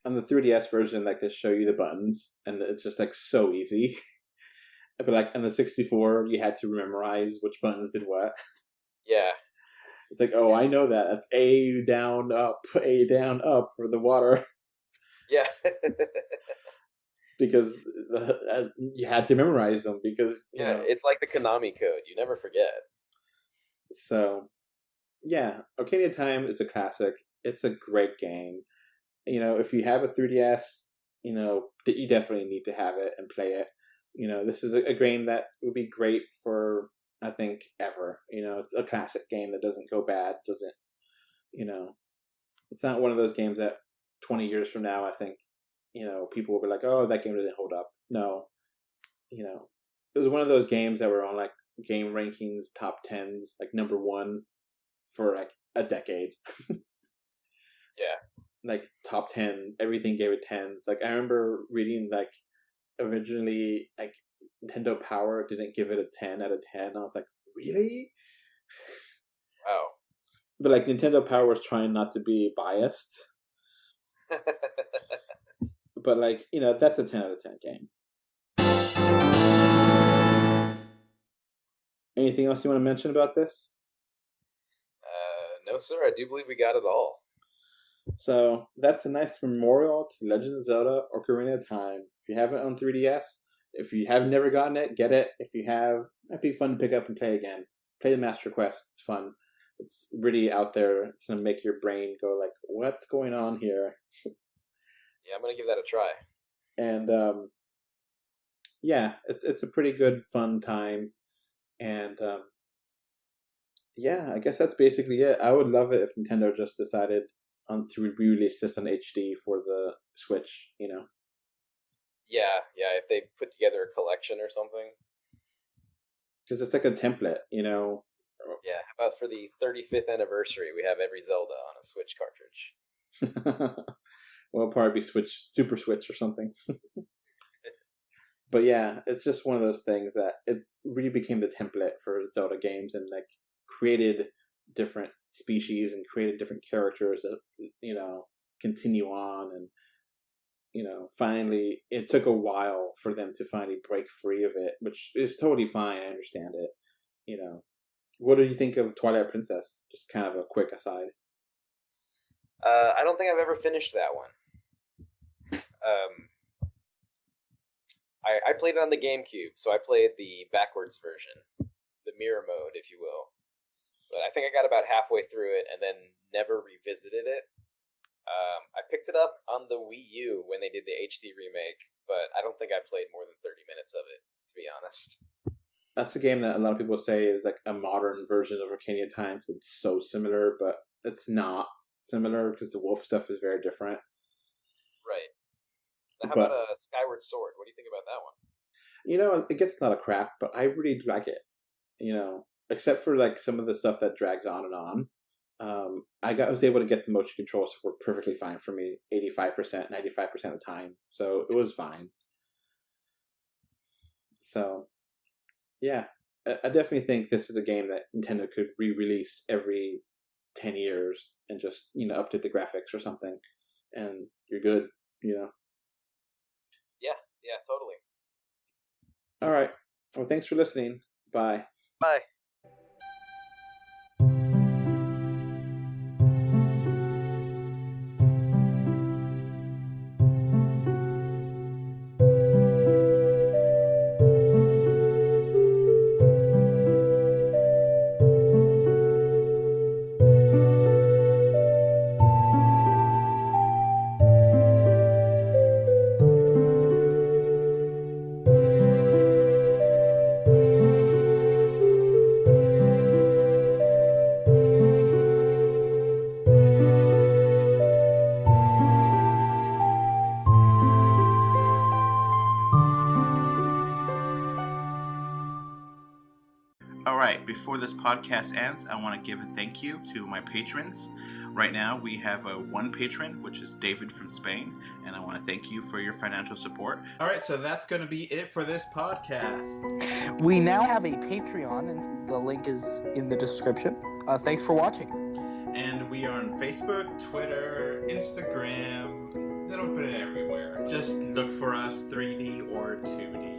On the 3DS version, like, they show you the buttons, and it's just, like, so easy. But, like, on the 64, you had to memorize which buttons did what. Yeah. It's like, oh, I know that. That's A down up for the water. Yeah. Because you had to memorize them because you know. It's like the Konami code. You never forget. So, yeah, Ocarina of Time is a classic. It's a great game. You know, if you have a 3DS, you know, you definitely need to have it and play it. You know, this is a game that would be great for, I think, ever. You know, it's a classic game that doesn't go bad, doesn't, you know, it's not one of those games that 20 years from now, I think, you know, people will be like, oh, that game didn't hold up. No. You know, it was one of those games that were on, like, game rankings, top 10s, like, number 1 for, like, a decade. Yeah. Like, top 10, everything gave it 10s. Like, I remember reading, like, originally, like, Nintendo Power didn't give it a 10 out of 10. I was like, really? Wow. But, like, Nintendo Power was trying not to be biased. But, like, you know, that's a 10 out of 10 game. Anything else you want to mention about this? No, sir. I do believe we got it all. So, that's a nice memorial to Legend of Zelda Ocarina of Time. If you have it on 3DS, if you have never gotten it, get it. If you have, it might be fun to pick up and play again. Play the Master Quest. It's fun. It's really out there. It's going to make your brain go like, what's going on here? Yeah, I'm going to give that a try. And, yeah, it's a pretty good, fun time. And, yeah, I guess that's basically it. I would love it if Nintendo just decided to re-release this on HD for the Switch, you know? Yeah, if they put together a collection or something. Because it's like a template, you know? Yeah, how about for the 35th anniversary, we have every Zelda on a Switch cartridge. Well, it'll probably be Super Switch or something. But yeah, it's just one of those things that it really became the template for Zelda games and like created different species and created different characters that, you know, continue on. And, you know, finally, it took a while for them to finally break free of it, which is totally fine. I understand it. You know, what do you think of Twilight Princess? Just kind of a quick aside. I don't think I've ever finished that one. I played it on the GameCube, so I played the backwards version, the mirror mode, if you will. But I think I got about halfway through it and then never revisited it. I picked it up on the Wii U when they did the HD remake, but I don't think I played more than 30 minutes of it, to be honest. That's a game that a lot of people say is like a modern version of Ocarina of Time. It's so similar, but it's not similar because the wolf stuff is very different. Right. Now, how about Skyward Sword? What do you think about that one? You know, it gets a lot of crap, but I really do like it. You know, except for like some of the stuff that drags on and on. I was able to get the motion controls to work perfectly fine for me, 85%, 95% of the time. So it was fine. So, yeah, I definitely think this is a game that Nintendo could re-release every 10 years and just, you know, update the graphics or something, and you're good, you know. Yeah, totally. All right. Well, thanks for listening. Bye. Bye. Before this podcast ends, I want to give a thank you to my patrons. Right now, we have one patron, which is David from Spain, and I want to thank you for your financial support. All right, so that's going to be it for this podcast. We now have a Patreon, and the link is in the description. Thanks for watching. And we are on Facebook, Twitter, Instagram, a little bit everywhere. Just look for us, 3D or 2D.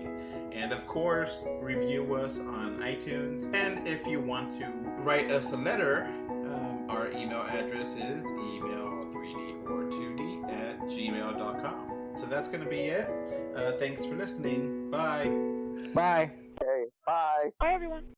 And of course, review us on iTunes. And if you want to write us a letter, Our email address is email3d or2d@gmail.com. So that's going to be it. Thanks for listening. Bye. Bye. Okay, bye. Bye, everyone.